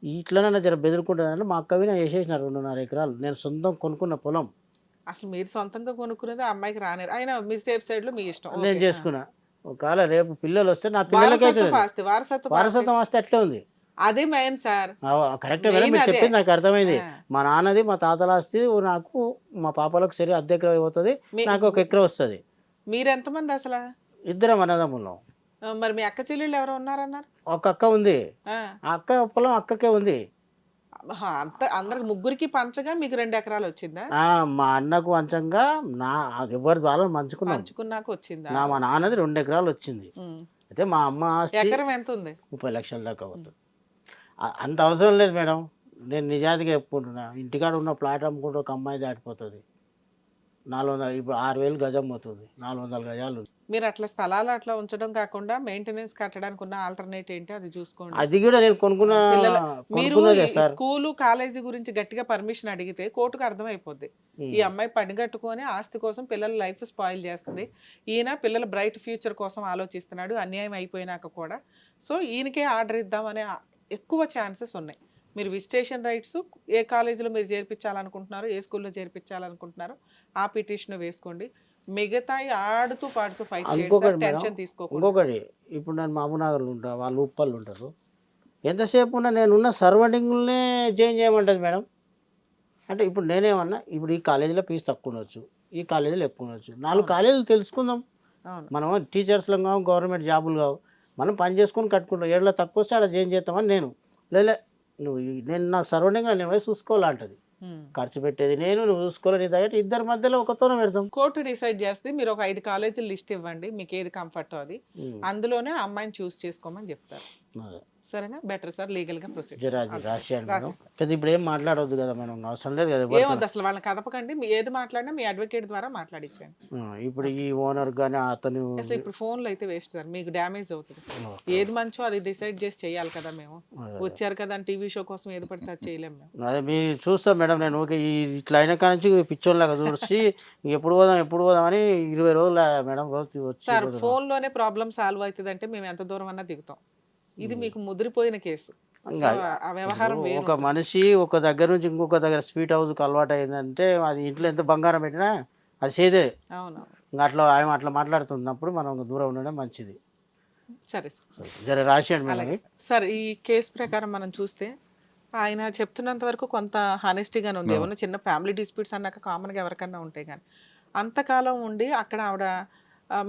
ఇట్లనన్నా జర బెదిరుకుంటుందంటే మా అక్కవి నేను వేసేసిన 2.5 ఎకరాలు నేను సొంతం కొనుక్కున్న పొలం అసలు మీరు సొంతంగా కొనుక్కునేది ఆ అమ్మాయికి రానేరు. అయినా మీ సేఫ్ సైడ్లో మీ ఇష్టం. నేను ఓకే. చేసుకున్నా. ఒకవేళ రేపు పిల్లలు వస్తే నా పిల్లలకైతే వారసత్వపు ఆస్తి, వారసత్వపు ఆస్తి వారసత్వం వస్తే అట్లే ఉంది. అదే మెయిన్ సార్. కరెక్టే మేడం, మెయిన్ మీరు అదే. చెప్పింది నాకు అర్థమైంది. ఆ. మా నాన్నది మా తాతల ఆస్తి నాకు, మా పాపలకు సరి 1/2 ఎకరం అయిపోతుంది, మీ- నాకు 1 ఎకరం వస్తుంది. మీరు ఎంతమంది అసలు? ఇద్దరం అన్నదమ్ములం. మరి మీ అక్క చెల్లెళ్ళు ఎవరు ఉన్నారన్నారు? ఒక అక్క ఉంది, ఆ. ఆ అక్క పొలం అక్కకే ఉంది. అందరికి ముగ్గురికి పంచగా మీకు 2 ఎకరాలు వచ్చిందా? మా అన్నకు వంచంగా నా ఎవరి ద్వారా మంచుకున్నాం. పంచుకున్నాక వచ్చిందా? మా నాన్నది 2 ఎకరాలు వచ్చింది. ఉమ్. అయితే మా అమ్మ ఆస్తి ఎకరం ఎంత ఉంది? 30 లక్షల దాకా అవుతుంది. అంత అవసరం లేదు మేడం, నేను నిజాతిగా చెప్పుకుంటున్నా. ఇంటికాడ ఉన్న ప్లాట్ అమ్ముకుంటే ఒక అమ్మాయి దాటిపోతుంది. 400, ఇప్పుడు 6,000 గజం అవుతుంది, 400 గజాలు. మీరు అట్లా స్థలాలు అట్లా ఉంచడం కాకుండా మెయింటెనెన్స్ కట్టడానికి ఉన్న ఆల్టర్నేట్ ఏంటి అది చూసుకోండి. అది కూడా నేను మీరు కొనుక్కున్నదే సార్. స్కూలు కాలేజీ గురించి గట్టిగా పర్మిషన్ అడిగితే కోర్టుకు అర్థమైపోద్ది. ఈ అమ్మాయి పనిగట్టుకొని ఆస్తి కోసం పిల్లల లైఫ్ స్పాయిల్ చేస్తుంది, ఈయన పిల్లల బ్రైట్ ఫ్యూచర్ కోసం ఆలోచిస్తున్నాడు అన్యాయం అయిపోయినాక కూడా. సో ఈయనకే ఆర్డర్ ఇద్దామనే ఎక్కువ ఛాన్సెస్ ఉన్నాయి. మీరు విజిటేషన్ రైట్స్ ఏ కాలేజీలో మీరు చేర్పించాలనుకుంటున్నారో, ఏ స్కూల్లో చేర్పించాలనుకుంటున్నారో ఆ పిటిషన్ వేసుకోండి. మిగతా ఆడుతూ పాడుతూ ఫైట్ చేయండి, టెన్షన్ తీసుకోకండి. ఇంకొకటి, ఇప్పుడు నేను మామూనగర్లో ఉంటా, వాళ్ళు ఉప్పళ్ళు ఉంటారు. ఎంతసేపు ఉన్నా నేను ఉన్న సర్వెంటింగ్లనే చేంజ్ చేయమంటుంది మేడం. అంటే ఇప్పుడు నేనేమన్నా, ఇప్పుడు ఈ కాలేజీలో ఫీజు తక్కువ ఉండొచ్చు, ఈ కాలేజీలో ఎక్కువ ఉండొచ్చు. 4 కాలేజీలు తెలుసుకుందాం. అవును. మనం టీచర్స్లో కావు, గవర్నమెంట్ జాబులు కావు, మనం పని చేసుకొని కట్టుకుంటాం. ఏళ్ళ తక్కువ వస్తే అలా చేంజ్ చేస్తామని నేను నేను నాకు సరౌండింగ్లో నేను పోయి చూసుకోవాలంటది. ఖర్చు పెట్టేది నేను, నువ్వు చూసుకోవాలి, నీ దగ్గర ఇద్దరి మధ్యలో ఒకతోనే పెడతాం. కోర్టు డిసైడ్ చేస్తే మీరు ఒక 5 కాలేజీలు లిస్ట్ ఇవ్వండి, మీకు ఏది కంఫర్టో అది, అందులోనే అమ్మాయిని చూస్ చేసుకోమని చెప్తారు. సరేనా? బెటర్ సార్, లీగల్ గా ప్రొసీడ్. రాసిస్తాను. ఇప్పుడు ఏం మాట్లాడవద్దు కదా మనం, అవసరం లేదు కదా. ఏమొద్దు అసలు, వాళ్ళని కదపకండి. మీ ఏది మాట్లాడినా మీ అడ్వకేట్ ద్వారా మాట్లాడించండి. ఇప్పుడు ఈ ఓనర్ కానీ అతను అసలు ఇప్పుడు ఫోన్లో అయితే వేస్ట్ సార్, మీకు డ్యామేజ్ అవుతుంది. ఏది మంచో అది డిసైడ్ చేసి చేయాలి కదా. మేము వచ్చారు కదా అని టీవీ షో కోసం ఏది పడితే అది చేయలేము మేము. అదే మీరు చూస్తాం మేడం. నేను ఓకే ఇట్లా అయిన కానీ నుంచి పిచ్చోన్లాగా చూసి ఎప్పుడు పోదాం అని 20 రోజులు మేడం వచ్చి. సార్ ఫోన్లోనే ప్రాబ్లం సాల్వ్ అవుతుంది అంటే మేము ఎంత దూరం అన్నా దిగుతాం. ఇది మీకు ముదిరిపోయిన కేసు. ఆ వ్యవహారం వేరు. ఒక మనిషి ఒక దగ్గర నుంచి ఇంకొక దగ్గర స్వీట్ హౌస్కి అలవాటు అయిందంటే అది ఇంట్లో ఎంత బంగారం పెట్టినా అది చేదే. అవును. ఇంకా ఆయన అట్లా మాట్లాడుతున్నప్పుడు మనం దూరం ఉండడం మంచిది. సరే సార్, జర రాసేయండి మేడం. సార్ ఈ కేసు ప్రకారం మనం చూస్తే ఆయన చెప్తున్నంత వరకు కొంత హానెస్టీగానే ఉంది. ఏమన్నా చిన్న ఫ్యామిలీ డిస్ప్యూట్స్ అన్నాక కామన్గా ఎవరికన్నా ఉంటాయి, కానీ అంతకాలం ఉండి అక్కడ ఆవిడ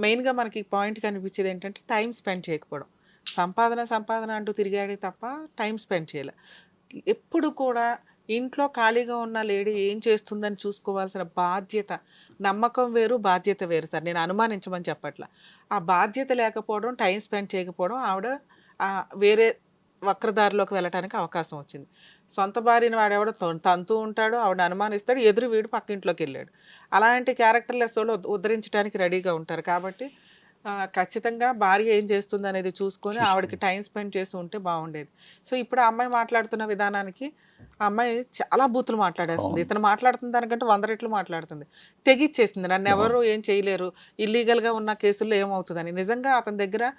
మెయిన్గా మనకి పాయింట్ కనిపించేది ఏంటంటే టైం స్పెండ్ చేయకపోవడం. సంపాదన అంటూ తిరిగాడే తప్ప టైం స్పెండ్ చేయలే. ఎప్పుడు కూడా ఇంట్లో ఖాళీగా ఉన్న లేడీ ఏం చేస్తుందని చూసుకోవాల్సిన బాధ్యత, నమ్మకం వేరు, బాధ్యత వేరు సార్. నేను అనుమానించమని చెప్పట్లా. ఆ బాధ్యత లేకపోవడం, టైం స్పెండ్ చేయకపోవడం ఆవిడ వేరే వక్రదారిలోకి వెళ్ళడానికి అవకాశం వచ్చింది. సొంత భార్యని వాడేవాడు తంతూ ఉంటాడు, ఆవిడ అనుమానిస్తాడు, ఎదురు వీడు పక్కింట్లోకి వెళ్ళాడు. అలాంటి క్యారెక్టర్లెస్ వాళ్ళు ఉద్ధరించడానికి రెడీగా ఉంటారు. కాబట్టి ఖచ్చితంగా భార్య ఏం చేస్తుంది అనేది చూసుకొని ఆవిడకి టైం స్పెండ్ చేస్తూ ఉంటే బాగుండేది. సో ఇప్పుడు ఆ అమ్మాయి మాట్లాడుతున్న విధానానికి ఆ అమ్మాయి చాలా బూతులు మాట్లాడేస్తుంది. ఇతను మాట్లాడుతున్న దానికంటే 100 రెట్లు మాట్లాడుతుంది. తెగిచ్చేసింది, నన్ను ఎవరు ఏం చేయలేరు, ఇల్లీగల్గా ఉన్న కేసుల్లో ఏమవుతుందని. నిజంగా అతని దగ్గర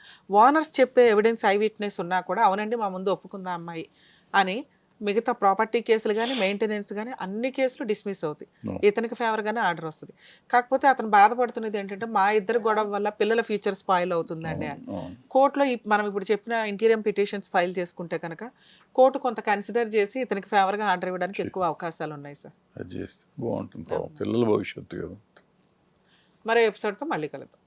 ఓనర్స్ చెప్పే ఎవిడెన్స్, ఐ విట్నెస్ ఉన్నా కూడా అవునండి మా ముందు ఒప్పుకుందా అమ్మాయి అని మిగతా ప్రాపర్టీ కేసులు కానీ, మెయింటెనెన్స్ కానీ అన్ని కేసులు డిస్మిస్ అవుతాయి. ఇతనికి ఫేవర్గానే ఆర్డర్ వస్తుంది. కాకపోతే అతను బాధపడుతున్నది ఏంటంటే మా ఇద్దరు గొడవ వల్ల పిల్లల ఫ్యూచర్ స్పాయిల్ అవుతుందండి అని. కోర్టులో మనం ఇప్పుడు చెప్పిన ఇంటీరియం పిటిషన్స్ ఫైల్ చేసుకుంటే కనుక కోర్టు కొంత కన్సిడర్ చేసి ఇతనికి ఫేవర్గా ఆర్డర్ ఇవ్వడానికి ఎక్కువ అవకాశాలు ఉన్నాయి సార్. బాగుంటుంది, పిల్లల భవిష్యత్తు కదా. మరో ఎపిసోడ్తో మళ్ళీ కలుద్దాం.